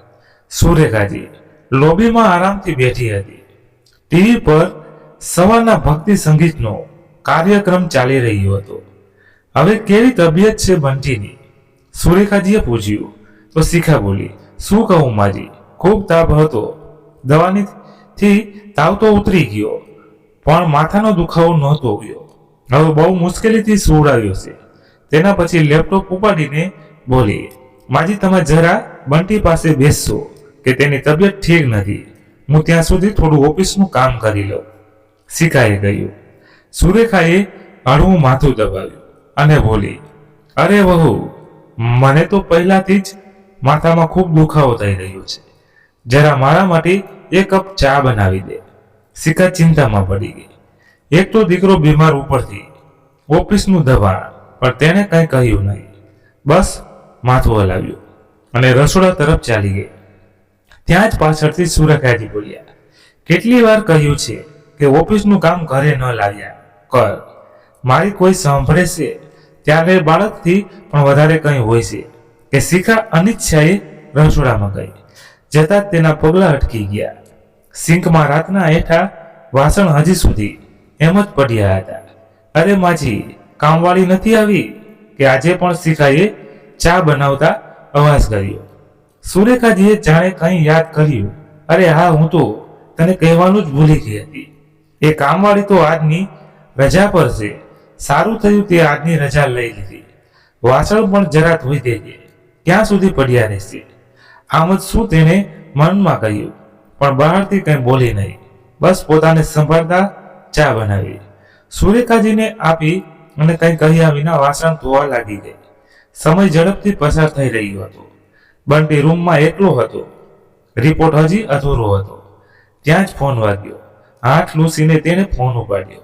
સુરેખાજી લોબીમાં આરામથી બેઠી હતી. ટીવી પર સવારના ભક્તિ સંગીતનો કાર્યક્રમ ચાલી રહ્યો હતો. હવે કેવી તબિયત છે બંટીની? સુરેખાજીએ પૂછ્યું તો શિખા બોલી, શું કહું માજી, ખૂબ તાપ હતો. દવાથી તાવ તો ઉતરી ગયો, પણ માથાનો દુખાવો નહોતો ગયો. હવે બહુ મુશ્કેલીથી સુવડાવ્યો છે. તેના પછી લેપટોપ ઉપાડીને બોલી, માજી તમે જરા બંટી પાસે બેસશો કે તેની તબિયત ઠીક નથી. હું ત્યાં સુધી થોડું ઓફિસનું કામ કરી લઉં, શિખાએ કહ્યું. સુરેખાએ હળવું માથું દબાવ્યું અને બોલી, અરે વહુ, મને તો પહેલાથી જ માથામાં ખૂબ દુખાવો થઈ રહ્યો છે. જરા મારા માટે એક કપ ચા બનાવી દે. શિખા ચિંતામાં પડી ગઈ. એક તો દીકરો બીમાર, ઉપરથી ઓફિસનું દબાણ. પણ તેણે કંઈ કહ્યું નહીં, બસ માથું હલાવ્યું. અને રસોડા તરફ ચાલી ગઈ. ત્યાં જ પાછળથી સુરેખાજી બોલ્યા, કેટલી વાર કહ્યું છે કે ઓફિસનું કામ ઘરે ન લાવ્યા કર. મારી કોઈ સાંભળે છે ત્યારે બાળકથી પણ વધારે કંઈ હોય છે કે શિખા અનિચ્છાએ રસોડામાં ગઈ. જતાં જ તેના પગલાં અટકી ગયા. સિંકમાં રાતના હેઠા વાસણ હજી સુધી એમ જ પડ્યા હતા. અરે માજી, કામવાળી નથી આવી કે? આજે પણ શિખાએ ચા બનાવતા અવાજ કર્યો. સુરેખાજીએ જાણે કંઈ યાદ કર્યું. અરે હા, હું તો તને કહેવાનું જ ભૂલી ગઈ હતી. એ કામવાળી તો આજની રજા પર છે. સારું થયું તે આજની રજા લઈ લીધી. વાસણ પણ જરા ધોઈ દેજે, ક્યાં સુધી પડ્યા રહેશે. આમ જ શું તેણે મનમાં કહ્યું, પણ બહારથી કંઈ બોલી નહીં. બસ પોતાને સંભાળતા ચા બનાવી સુરેખાજીને આપી અને કંઈ કહ્યા વિના વાસણ ધોવા લાગી ગઈ. સમય ઝડપથી પસાર થઈ રહ્યો હતો. બંટી રૂમમાં એકલો હતો. રિપોર્ટ હજી અધૂરો હતો. ત્યાં જ ફોન વાગ્યો. હાથ લૂસીને તેણે ફોન ઉપાડ્યો.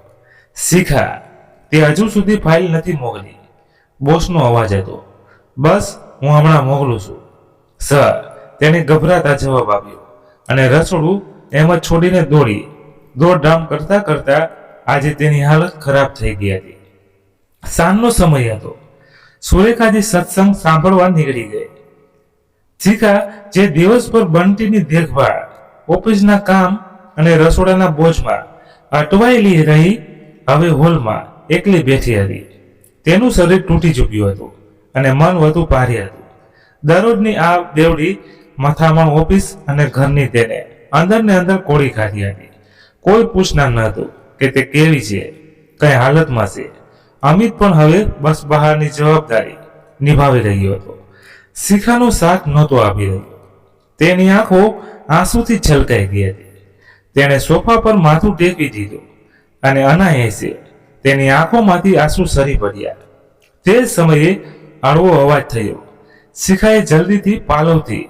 શિખા, તે હજુ સુધી ફાઇલ નથી મોકલી. બોસનો અવાજ હતો. બસ, હું હમણાં મોકલું છું સર, તેણે ગભરાતા જવાબ આપ્યો અને રસોડું એમ જ છોડીને દોડધામ કરતા કરતા આજે તેની હાલત ખરાબ થઈ ગઈ હતી. સાંજનો સમય હતો. સુરેખાજી સત્સંગ સાંભળવા નીકળી ગઈ. શિખા, જે દિવસભર બંટીની દેખભાળ, ઓફિસના કામ અને રસોડાના બોજમાં અટવાયેલી રહી, હવે હોલમાં એકલી બેઠી હતી. તેનું શરીર તૂટી ચૂક્યું હતું અને મન વધુ ભારે હતું. દરરોજની આ દેવડી મથામણ ઓફિસ અને ઘરની તેને અંદર ને અંદર કોળી ખાધી હતી. કોઈ પૂછનાર ન હતું કે તે કેવી છે, કઈ હાલતમાં છે. અમિત પણ હવે બસ બહારની જવાબદારી નિભાવી રહ્યો હતો. શિખાનો સાથ નહોતો આપી રહ્યો. તેની આંખો આંસુથી છલકાઈ ગઈ હતી. તેણે સોફા પર માથું ટેકી દીધું અને અનાયાસે તેની આંખોમાંથી આંસુ સરી પડ્યા. તે સમયે હળવો અવાજ થયો. શિખાએ જલ્દીથી પાલવથી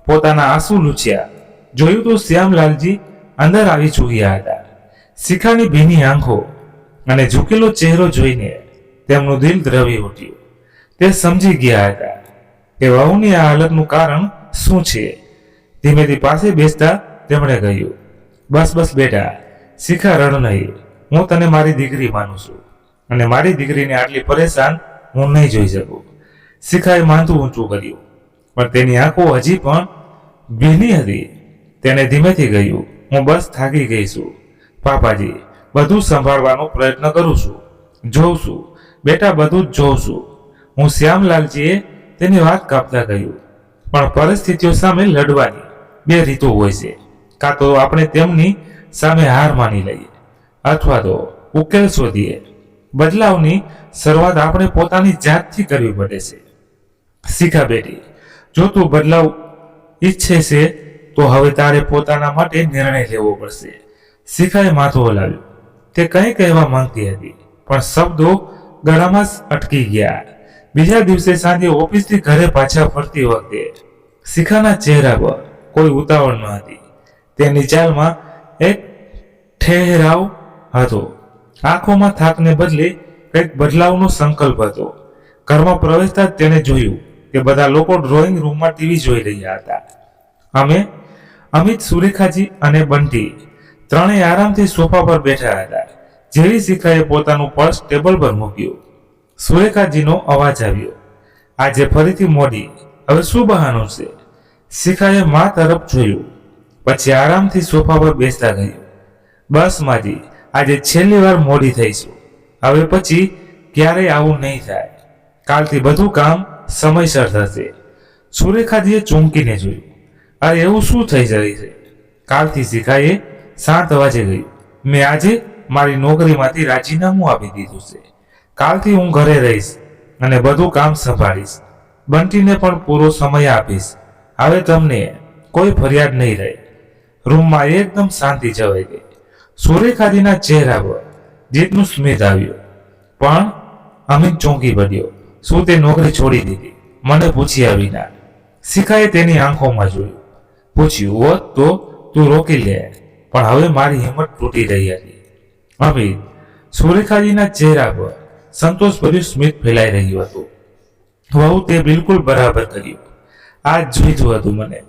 પોતાના આંસુ લૂછ્યા. જોયું તો શ્યામલાલજી અંદર આવી ચૂક્યા હતા. શિખાની ભીની આંખો અને ઝૂકેલો ચહેરો જોઈને તેમનું દિલ દ્રવી ઉઠ્યું. તે સમજી ગયા હતા કે વહુની આ હાલતનું કારણ શું છે. ધીમેથી પાસે બેસતા તેમણે કહ્યું, બસ બસ બેટા, શિખા રડ નહીં. હું તને મારી દીકરી માનું છું અને મારી દીકરીને આટલી પરેશાન હું નહીં જોઈ શકું. શિખાએ માથું ઊંચું કર્યું, પણ તેની આંખો હજી પણ ભીની હતી. તેણે ધીમેથી કહ્યું, હું બસ થાકી ગઈ છું પાપાજી. બધું સંભાળવાનો પ્રયત્ન કરું છું, જોઉં છું બેટા, બધું જ જોઉં છું. હું શ્યામલાલજીએ તેની વાત કાપતા કહ્યું, પણ પરિસ્થિતિઓ સામે લડવાની બે રીતો હોય છે. કાં તો આપણે તેમની સામે હાર માની લઈએ અથવા તો ઉકેલ શોધીએ. બદલાવની શરૂઆત આપણે પોતાની જાતથી કરવી પડે છે. શિખા બેટી, જો તું બદલાવ ઈચ્છે છે તો હવે તારે પોતાના માટે નિર્ણય લેવો પડશે. શિખાએ માથું હલાવ્યું. તે કંઈ કહેવા માંગતી હતી, પણ શબ્દો ગળામાં અટકી ગયા. બીજા દિવસે સાંજે ઓફિસથી ઘરે પાછા ફરતી વખતે શિખાના ચહેરા પર કોઈ ઉતાવળ ન હતી. તેની ચાલમાં એક ઠહેરાવ હતો. આંખોમાં થાકને બદલે કંઈક બદલાવનો સંકલ્પ હતો. ઘરમાં પ્રવેશતા જ તેણે જોયું કે બધા લોકો ડ્રોઈંગ રૂમમાં ટીવી જોઈ રહ્યા હતા. અમિત, સુરેખાજી અને બંટી ત્રણેય આરામથી સોફા પર બેઠા હતા. જેવી શિખાએ પોતાનું પર્સ ટેબલ પર મૂક્યું, સુરેખાજીનો અવાજ આવ્યો, આજે ફરીથી મોડી, હવે શું બહાનું છે? શિખાએ મા તરફ જોયું, પછી આરામથી સોફા પર બેસતા ગયું, બસ માજી, આજે છેલ્લી વાર મોડી થઈશું. હવે પછી ક્યારેય આવું નહીં થાય. કાલથી બધું કામ સમયસર થશે. સુરેખાજીએ ચોંકીને જોયું. અરે એવું શું થઈ જાય છે? કાલથી શિખાએ શાંત અવાજે કહ્યું, મેં આજે મારી નોકરીમાંથી રાજીનામું આપી દીધું છે. કાલથી હું ઘરે રહીશ અને બધું કામ સંભાળીશ. બંટીને પણ પૂરો સમય આપીશ. હવે તમને કોઈ ફરિયાદ નહીં રહે. રૂમમાં એકદમ શાંતિ છવાઈ ગઈ. સુરેખાજીના ચહેરા પર જીતનું સ્મિત આવ્યું. પણ અમિત ચોંકી પડ્યો. શું તે નોકરી છોડી દીધી? મને પૂછ્યા વિના. શિખાએ તેની આંખોમાં જોયું. પૂછ્યું હોત તો તું રોકી લે, પણ હવે મારી હિંમત તૂટી રહી હતી. અમિત, સુરેખાજીના ચહેરા પર સંતોષભર્યું સ્મિત ફેલાઈ રહ્યું હતું. વહુ, તે બિલકુલ બરાબર કર્યું. આ જ જોઈતું હતું મને.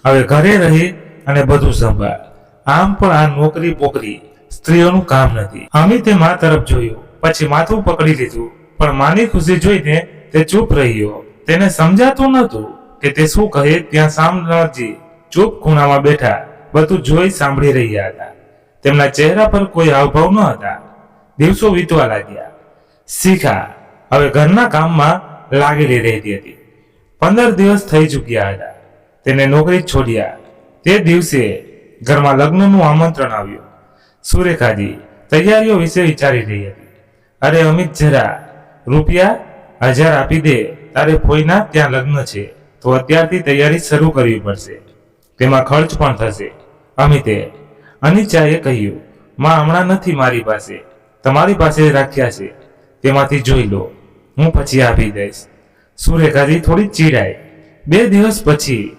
હવે ઘરે રહી અને બધું સંભાળ. આમ પણ આ નોકરી પોકરી સ્ત્રીઓનું કામ નથી. અમિતે મા તરફ જોયું, પછી માથું પકડી લીધું, પણ માની ખુશી જોઈને તે ચૂપ રહ્યો. તેને સમજાતું નહોતું કે તે શું કહે. ત્યાં શામળાજી ચૂપ ખૂણામાં બેઠા બધું જોઈ સાંભળી રહ્યા હતા. તેમના ચહેરા પર કોઈ હાવભાવ ન હતા. દિવસો વીતવા લાગ્યા. શિખા હવે ઘરના કામમાં લાગેલી રહેતી હતી. 15 દિવસ થઈ ચૂક્યા હતા તેને નોકરી છોડ્યા. તે દિવસે ઘરમાં લગ્નનું આમંત્રણ આવ્યું. સુરેખાજી તૈયારીઓ વિશે વિચારી રહી હતી. અરે અમિત, જરા ₹1000 આપી દે. તારે ફોઈના ત્યાં લગ્ન છે તો અત્યારથી તૈયારી શરૂ કરવી પડશે. તેમાં ખર્ચ પણ થશે. અમિતે અનિચ્છાએ કહ્યું, માં હમણાં નથી મારી પાસે, તમારી પાસે રાખ્યા છે, તેમાંથી જોઈ લો, હું પછી આપી દઈશ. સુરેખાજી થોડી ચીડાઈ. 2 દિવસ પછી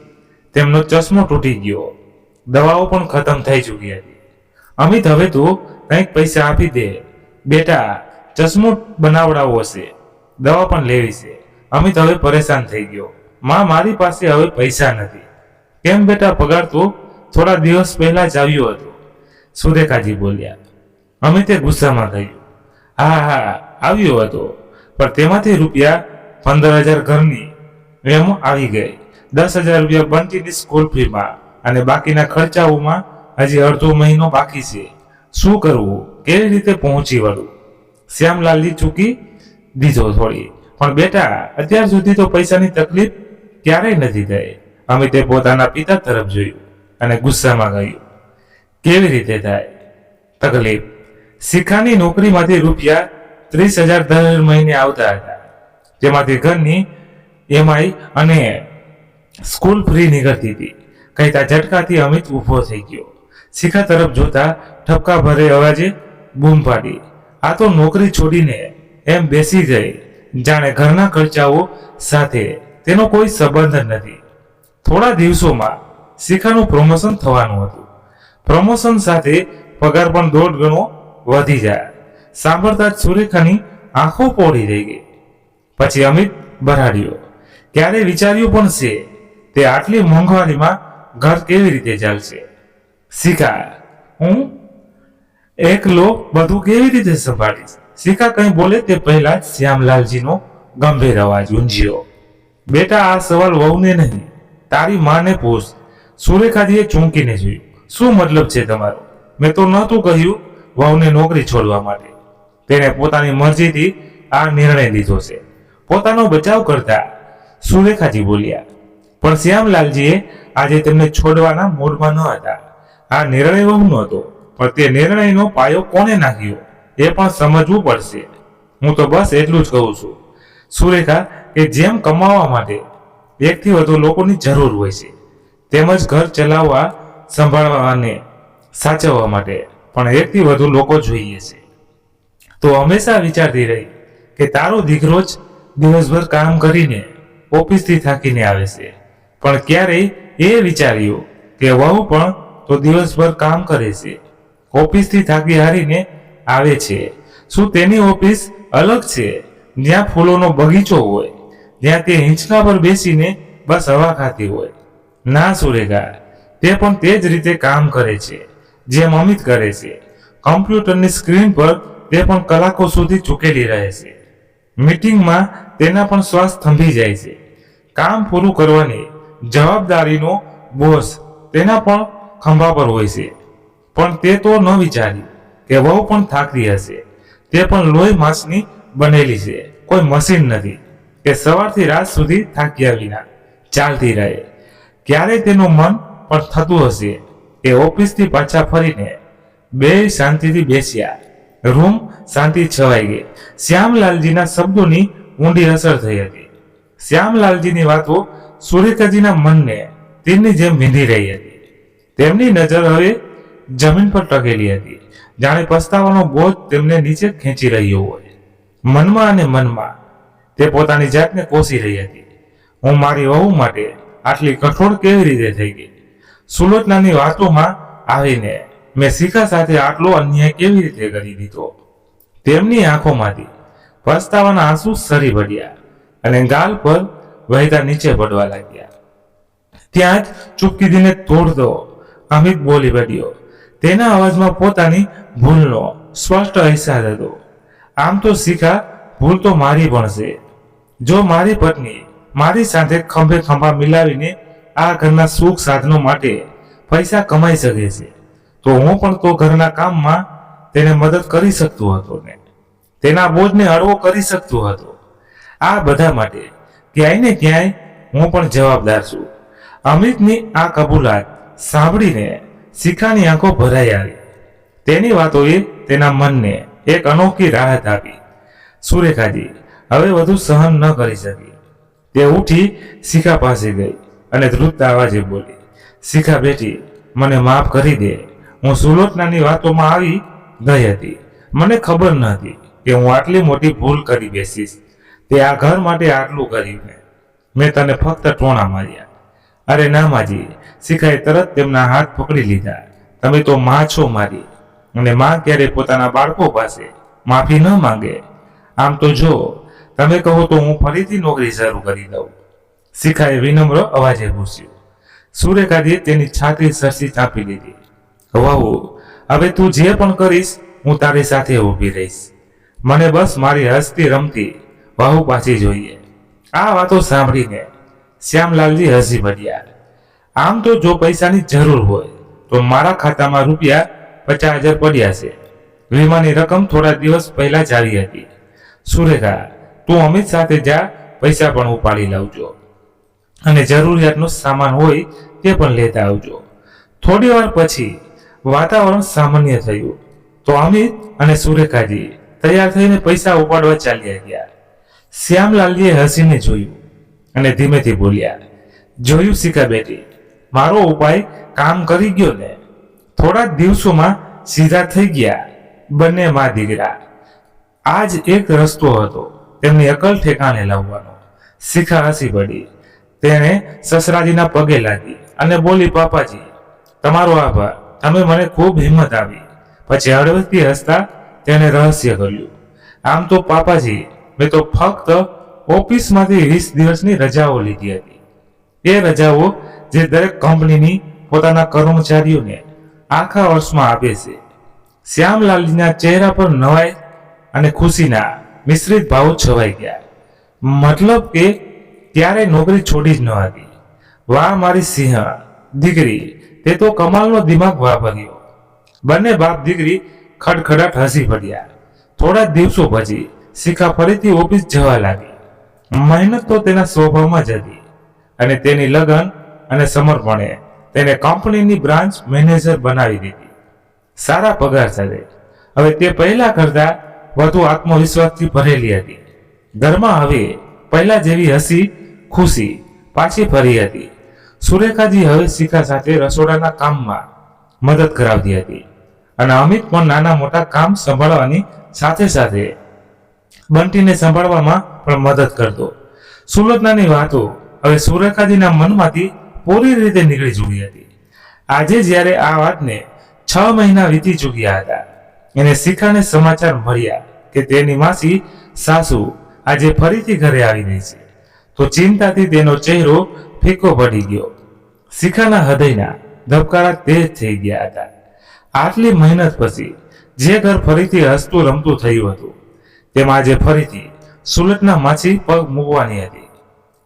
તેમનો ચશ્મો તૂટી ગયો. દવાઓ પણ ખતમ થઈ ચૂકી હતી. અમિત, હવે તું કંઈક પૈસા આપી દે બેટા, ચશ્મો બનાવડાવવો છે, દવા પણ લેવી છે. અમિત હવે પરેશાન થઈ ગયો. માં, મારી પાસે હવે પૈસા નથી. કેમ બેટા, પગાર તો થોડા દિવસ પહેલા જ આવ્યો હતો, સુરેખાજી બોલ્યા. અમિતે ગુસ્સામાં કહ્યું, હા આવ્યો હતો, પણ તેમાંથી ₹15,000 ઘરની એમ આવી ગઈ. ₹10,000 બંટીની સ્કૂલ ફીમાં અને બાકીના ખર્ચાઓમાં હજી અડધો મહિનો બાકી છે. શું કરવું, કેવી રીતે પહોંચી વળું? શ્યામલાલજી ચૂકી દીધો થોડી, પણ બેટા અત્યાર સુધી તો પૈસાની તકલીફ ક્યારેય નથી થઈ. અમિતે પોતાના પિતા તરફ જોયું અને ગુસ્સામાં કહ્યું, કેવી રીતે થાય તકલીફ? શિખાની નોકરીમાંથી ₹30,000 દર મહિને આવતા હતા. તેમાંથી ઘરની EMI અને સ્કૂલ ફ્રી નીકળતી હતી. કહેતા ઝટકાથી અમિત ઊભો થઈ ગયો. શિખા તરફ જોતા ઠપકા ભરે અવાજે બૂમ પાડી, આ તો નોકરી છોડીને એમ બેસી ગઈ જાણે ઘરના ખર્ચાઓ સાથે તેનો કોઈ સંબંધ નથી. થોડા દિવસોમાં શિખાનું પ્રમોશન થવાનું હતું. પ્રમોશન સાથે પગાર પણ 1.5 ગણો વધી જાય. સાંભળતા જ સુરેખાની આંખો પોળી થઈ ગઈ. પછી અમિત ભરાડ્યો, ક્યારે વિચાર્યું પણ છે તે આટલી મોંઘવારીમાં ઘર કેવી રીતે ચાલશે? શિખા, હું એકલો બધું કેવી રીતે સંભાળીશ? શિખા કંઈ બોલે તે પહેલા જ શ્યામલાલજીનો ગંભીર અવાજ ગુંજ્યો, બેટા આ સવાલ વહુને નહીં, તારી માને પૂછ. સુરેખાજીએ ચોંકીને જોયું. શું મતલબ છે તમારો? મેં તો નહોતું કહ્યું વહુને નોકરી છોડવા માટે. તેણે પોતાની મરજીથી આ નિર્ણય લીધો છે. પોતાનો બચાવ કરતા સુરેખાજી બોલ્યા, પણ શ્યામલાલજીએ આજે તેમને છોડવાના મૂડમાં ન હતા. આ નિર્ણય વહુનો હતો, પણ તે નિર્ણયનો પાયો કોને નાખ્યો એ પણ સમજવું પડશે. હું તો બસ એટલું જ કહું છું સુરેખા, કે જેમ કમાવા માટે 1 થી વધુ લોકોની જરૂર હોય છે, તેમજ ઘર ચલાવવા, સંભાળવા અને સાચવવા માટે પણ 1 થી વધુ લોકો જોઈએ છે. તો હંમેશા વિચારતી રહી કે તારો દીકરો જ દિવસભર કામ કરીને ઓફિસથી થાકીને આવે છે, પણ ક્યારેય એ વિચાર્યું કે વહુ પણ તો દિવસભર કામ કરે છે, ઓફિસથી થાકી હારીને આવે છે. શું તેની ઓફિસ અલગ છે, જ્યાં ફૂલોનો બગીચો હોય, જ્યાં તે હિંચકા પર બેસીને બસ હવા ખાતી હોય? ના સુરેખા, તે પણ તે જ રીતે કામ કરે છે જેમ અમિત કરે છે. કમ્પ્યુટરની સ્ક્રીન પર તે પણ કલાકો સુધી ચૂકેલી રહે છે. મીટિંગમાં તેના પણ શ્વાસ થંભી જાય છે. કામ પૂરું કરવાની જવાબદારીનો બોજ તેના પણ ખંભા પર હોય છે. પણ તે તો ન વિચાર્યું કે વહુ પણ થાકતી હશે. તે પણ લોહી માંસની બનેલી છે, કોઈ મશીન નથી કે સવારથી રાત સુધી થાક્યા વિના ચાલતી રહે. ક્યારે તેનું મન પણ થતું હશે કે ઓફિસથી પાછા ફરીને બે શાંતિથી બેસ્યા. રૂમ શાંતિ છવાઈ ગઈ. શ્યામલાલજીના શબ્દોની ઊંડી અસર થઈ હતી. શ્યામલાલજીની વાતો સુરેખાજીના મનને તીરની જેમ વીંધી રહી હતી. તેમની નજર હવે જમીન પર ટકેલી હતી, જાણે પસ્તાવાનો બોજ તેમને નીચે ખેંચી રહ્યો હોય. મનમાં અને મનમાં તે પોતાની જાતને કોસી રહી હતી, હું મારી વહુ માટે આટલી કઠોળ કેવી રીતે થઈ ગઈ? સુલોચનાની વાતોમાં આવીને મેં શિખા સાથે આટલો અન્યાય કેવી રીતે કરી દીધો? તેમની આંખોમાંથી પસ્તાવાના આંસુ સરી પડ્યા અને ગાલ પર વહેતા નીચે પડવા લાગ્યા. ત્યાં જ ચૂપકીદીને તોડતો અમિત બોલી પડ્યો. તેના અવાજમાં પોતાની ભૂલનો સ્પષ્ટ અહેસાસ હતો. આમ તો શિખા ભૂલ તો મારી પણ છે. જો મારી પત્ની મારી સાથે ખંભે ખંભા મિલાવીને આ ઘરના સુખ સાધનો માટે પૈસા કમાઈ શકે છે, તો હું પણ તો ઘરના કામમાં તેને મદદ કરી શકતો હતો ને તેના બોજને હળવો કરી શકતો હતો. આ બધા માટે ક્યાંય ને ક્યાંય હું પણ જવાબદાર છું. અમિતની આ કબૂલાત સાંભળીને શિખાની આંખો ભરાઈ આવી. તેની વાતોએ તેના મનને એક અનોખી રાહત આપી. સુરેખાજી હવે વધુ સહન ન કરી શકી. તે ઉઠી શિખા પાસે ગઈ અને ધ્રુજતા અવાજે બોલી, શિખા બેટી, મને માફ કરી દે. હું સુલોચનાની વાતોમાં આવી ગઈ હતી. મને ખબર ન હતી કે હું આટલી મોટી ભૂલ કરી બેસીશ. તે આ ઘર માટે આટલું કર્યું ને મેં તને ફક્ત ટોણા માર્યા. અરે ના માજી, શિખાએ તરત તેમના હાથ પકડી લીધા. તમે તો માં છો મારી, અને માં ક્યારે પોતાના બાળકો પાસે માફી ન માંગે. આમ તો જો તમે કહો તો હું ફરીથી નોકરી શરૂ કરી દઉં. શિખાએ વિનમ્ર અવાજે પૂછ્યું. સુરેખાજીએ તેની છાતી સરસી ચાંપી લીધી. વહુ, હવે તું જે પણ કરીશ હું તારી સાથે ઊભી રહીશ. મને બસ મારી હસતી રમતી વહુ પાછી જોઈએ. આ વાતો સાંભળીને શ્યામલાલજી હસી પડ્યા. આમ તો જો પૈસાની જરૂર હોય તો મારા ખાતામાં રૂપિયા 50,000 પડ્યા છે. વીમાની રકમ થોડા દિવસ પહેલા જ આવી હતી. સુરેખા, તું અમિત સાથે જા, પૈસા પણ ઉપાડી લાવજો અને જરૂરિયાતનો સામાન હોય તે પણ લેતા આવજો. થોડી વાર પછી વાતાવરણ સામાન્ય થયું તો અમિત અને સુરેખાજી તૈયાર થઈને પૈસા ઉપાડવા ચાલ્યા ગયા. શ્યામલાલજીએ હસીને જોયું અને ધીમેથી બોલ્યા, જોયું શિખા બેટી, મારો ઉપાય કામ કરી ગયો ને. થોડા દિવસોમાં સીધા થઈ ગયા બંને મા દીકરા. આ જ એક રસ્તો હતો તેમની અકલ ઠેકાણે લાવવાનો. શિખા હસી પડી. તેણે સસરાજીના પગે લાગી અને બોલી, પાપાજી તમારો આભાર, તમે મને ખૂબ હિંમત આપી. પછી હળવેથી હસતા તેણે રહસ્ય કર્યું, આમ તો પાપાજી, મેં તો ફક્ત ઓફિસમાંથી 20 દિવસની રજાઓ લીધી હતી. એ રજાઓ જે દરેક કંપનીની પોતાના કર્મચારીઓને આખા વર્ષમાં આપે છે. શ્યામલાલજીના ચહેરા પર નવાઈ અને ખુશીના મિશ્રિત ભાવો છવાઈ ગયા. મતલબ કે ત્યારે નોકરી છોડી જ ન હતી. વાહ મારી સિંહ દીકરી, તે તો કમાલનો દિમાગ વાપર્યો. બંને બાપ દીકરી ખડખડાટ હસી પડ્યા. થોડા દિવસો પછી શિખા ફરીથી ઓફિસ જવા લાગી. મહેનત તો તેના સ્વભાવમાં જ હતી અને તેની લગન અને સમર્પણે તેને કંપનીની બ્રાન્ચ મેનેજર બનાવી દીધી. સારા પગાર સાથે. હવે તે પહેલા કરતા વધુ આત્મવિશ્વાસથી ભરેલી હતી. ઘરમાં હવે પહેલા જેવી હસી ખુશી પાછી ફરી હતી. સુરેખાજી હવે શિખા સાથે રસોડાના કામમાં મદદ કરાવતી હતી અને અમિત પણ નાના મોટા કામ સંભાળવાની સાથે સાથે બંટીને સંભાળવામાં પણ મદદ કરતો. સુલોચનાની વાતો હવે સુરેખાજીના મનમાંથી પૂરી રીતે નીકળી ચૂકી હતી. આજે જ્યારે આ વાતને 6 મહિના વીતી ચૂક્યા હતા, એને શિખાને સમાચાર મળ્યા કે તેની માસી સાસુ આજે ફરીથી ઘરે આવી ગઈ છે, તો ચિંતાથી તેનો ચહેરો ફીકો પડી ગયો. શિખાના હૃદયના ધબકારા તેજ થઈ ગયા હતા. આટલી મહેનત પછી જે ઘર ફરીથી હસતું રમતું થયું હતું, તેમાં આજે ફરીથી સુલટના માછી પગ મૂકવાની હતી.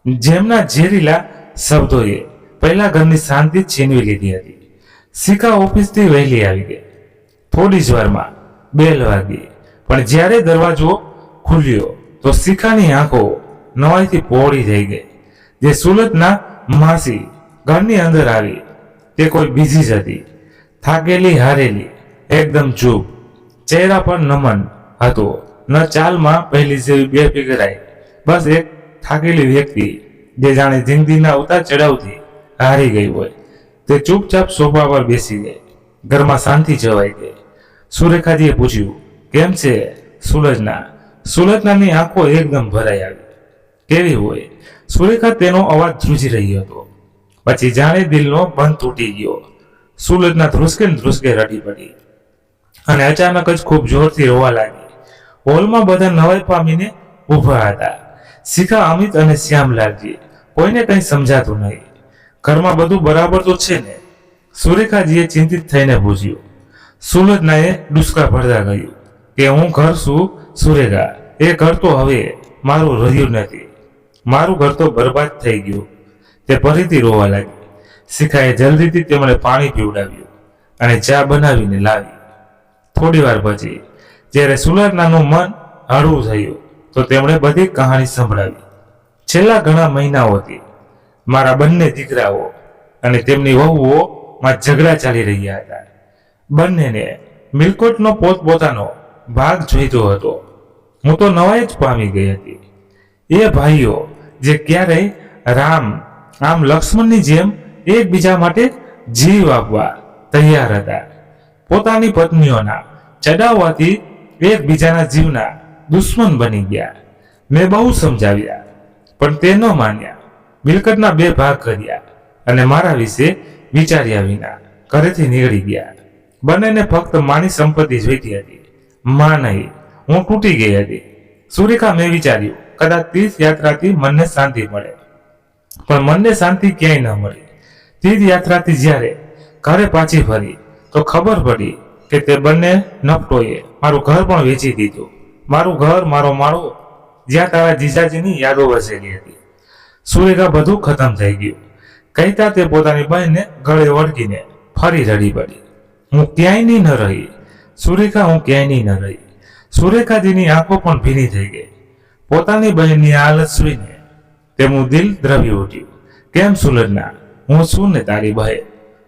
જેમના ઝેરીલા શબ્દોએ પહેલા ઘરની શાંતિ છીનવી લીધી હતી. શિખા ઓફિસથી વહેલી આવી ગઈ. થોડી જ વારમાં બેલ વાગી, પણ જ્યારે દરવાજો ખુલ્યો તો શિખાની આંખો નવાઈથી પહોળી થઈ ગઈ. જે સુલતના માસી ઘરની અંદર આવી તે કોઈ બીજી જ હતી. થાકેલી હારેલી, એકદમ ચૂપ, ચહેરા પર નમન હતો. ન ચાલમાં પહેલી જેવી બેફિકરાઈ, બસ એક થાકેલી વ્યક્તિ જે જાણે જિંદગીના ઉતાર ચઢાવથી હારી ગઈ હોય. તે ચૂપચાપ સોફા પર બેસી ગઈ. ઘરમાં શાંતિ છવાઈ ગઈ. સુરેખાજીએ પૂછ્યું, કેમ છે સુલજના? સુલજનાની આંખો એકદમ ભરાઈ આવી. કેવી હોય? સુરેખા તેનો અવાજ ધ્રુજી રહ્યો હતો. પછી જાણે દિલનો બંધ તૂટી ગયો. સુલજના ધ્રુસકે રડી પડી અને અચાનક જ ખૂબ જોરથી રોવા લાગી. હોલમાં બધા નવાઈ પામીને ઊભા હતા. શિખા, અમિત અને શ્યામલાલજી. કોઈને કંઈ સમજાતું નહીં. ઘરમાં બધું બરાબર તો છે ને? સુરેખાજીએ ચિંતિત થઈને પૂછ્યું. સુલોચનાએ ડુસકા ભરતા કહ્યું કે હું ઘર છું સુરેખા, એ ઘર તો હવે મારું રહ્યું નથી. મારું ઘર તો બરબાદ થઈ ગયું. તે ફરીથી રોવા લાગી. શિખાએ જલ્દીથી તેમણે પાણી પીવડાવ્યું અને ચા બનાવીને લાવી. થોડી વાર પછી જ્યારે સુલોચનાનું મન હળવું થયું તો તેમણે બધી કહાણી સંભળાવી. છેલ્લા ઘણા મહિનાઓથી મારા બંને દીકરાઓ અને તેમની વહુઓમાં ઝઘડા ચાલી રહ્યા હતા. બંનેને મિલકતનો પોતપોતાનો ભાગ જોઈતો હતો. હું તો નવાઈ જ પામી ગઈ હતી. એ ભાઈઓ જે ક્યારેય આમ લક્ષ્મણની જેમ એકબીજા માટે જીવ આપવા તૈયાર હતા, પોતાની પત્નીઓના ચડાવવાથી એકબીજાના જીવના દુશ્મન બની ગયા. મેં બહુ સમજાવ્યા પણ તે ન માન્યા. મિલકતના 2 ભાગ કર્યા અને મારા વિશે વિચાર્યા વિના ઘરેથી નીકળી ગયા. બંનેને ફક્ત માની સંપત્તિ જોઈતી હતી, માં નહીં. હું તૂટી ગઈ હતી. સુરેખા, મેં વિચાર્યું કદાચ તીર્થયાત્રાથી મનને શાંતિ મળે, પણ મનને શાંતિ ક્યાંય ન મળી. તીર્થયાત્રાથી જ્યારે ઘરે પાછી ફરી તો ખબર પડી કે તે બંને નફટોએ મારું ઘર પણ વેચી દીધું. મારું ઘર, મારો માળો, જ્યાં તારા જીજાજીની યાદો વસેલી હતી. સુરેખા, બધું ખતમ થઈ ગયું. કહેતા તે પોતાની બહેનને ગળે વળગીને ફરી રડી પડી. હું ક્યાંયની ન રહી સુરેખા, હું ક્યાંયની ન રહી. સુરેખાજીની આંખો પણ ભીની થઈ ગઈ. પોતાની બહેનની હાલત જોઈને તેમનું દિલ દ્રવી ઉઠ્યું. કેમ સુલોચના, હું છું ને તારી બહેન,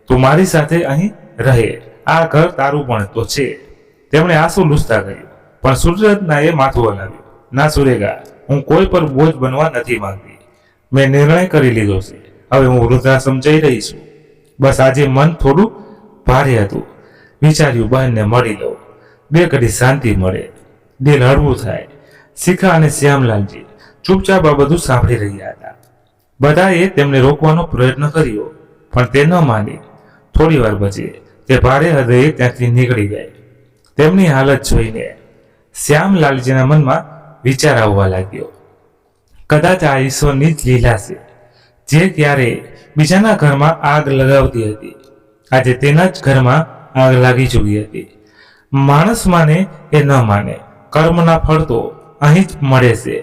તું મારી સાથે અહીં રહે. આ ઘર તારું પણ તો છે. તેમણે આંસુ લૂછતા કહ્યું. પણ સુલોચનાએ માથું હલાવ્યું. ના સુરેખા, હું કોઈ પર બોજ બનવા નથી માંગતી. મેં નિર્ણય કરી લીધો છે. હવે હું વૃદ્ધાશ્રમ જઈ રહી છું. બસ આજે મન થોડું ભારે હતું. વિચાર્યું બહેનને મળી લઉં, 2 ઘડી શાંતિ મળે, દિલ હળવું થાય. શિખા અને શ્યામલાલજી ચૂપચાપ આ બધું સાંભળી રહ્યા હતા. બધાએ તેમને રોકવાનો પ્રયત્ન કર્યો પણ તે ન માની. થોડી વાર પછી તે ભારે હૃદયે ત્યાંથી નીકળી ગઈ. તેમની હાલત જોઈને શ્યામલાલજીના મનમાં વિચાર આવવા લાગ્યો. કદાચ આ ઈશ્વરની જ લીલા છે, જે ક્યારેય બીજાના ઘરમાં આગ લગાવતી હતી, આજે તેના જ ઘરમાં આગ લાગી ચૂકી હતી. માણસ માને એ ન માને, કર્મના ફળ તો અહીં જ મળે છે.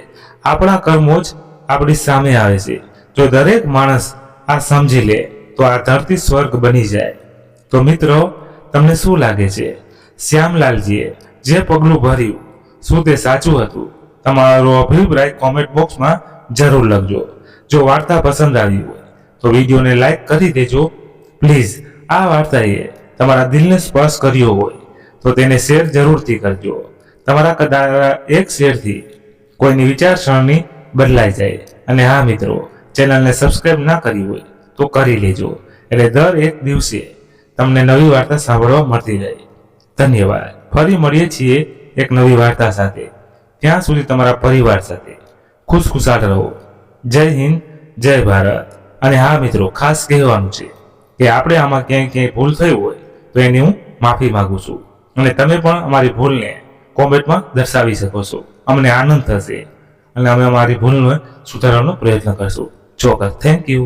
આપણા કર્મો જ આપણી સામે આવે છે. જો દરેક માણસ આ સમજી લે તો આ ધરતી સ્વર્ગ બની જાય. તો મિત્રો, તમને શું લાગે છે? શ્યામલાલજીએ જે પગલું ભર્યું, શું તે સાચું હતું? તમારો અભિપ્રાય કોમેન્ટ બોક્સમાં જરૂર લખજો. જો વાર્તા પસંદ આવી હોય તો વિડીયોને લાઈક કરી દેજો. પ્લીઝ, આ વાર્તાએ તમારા દિલને સ્પર્શ કર્યો હોય તો તેને શેર જરૂરથી કરજો. તમારા કદાચ એક શેરથી કોઈની વિચારસરણી બદલાઈ જાય. અને હા મિત્રો, ચેનલને સબસ્ક્રાઇબ ના કરી હોય તો કરી લેજો, એટલે દર એક દિવસે તમને નવી વાર્તા સાંભળવા મળતી રહે. ધન્યવાદ. ફરી મળીએ છીએ એક નવી વાર્તા સાથે. ત્યાં સુધી તમારા પરિવાર સાથે ખુશખુશાલ રહો. જય હિન્દ, જય ભારત. અને હા મિત્રો, ખાસ કહેવાનું છે કે આપણે આમાં ક્યાંય ભૂલ થઈ હોય તો એની હું માફી માંગુ છું. અને તમે પણ અમારી ભૂલને કોમેન્ટમાં દર્શાવી શકો છો. અમને આનંદ થશે અને અમે અમારી ભૂલને સુધારવાનો પ્રયત્ન કરશું. ચોક્કસ. Thank you.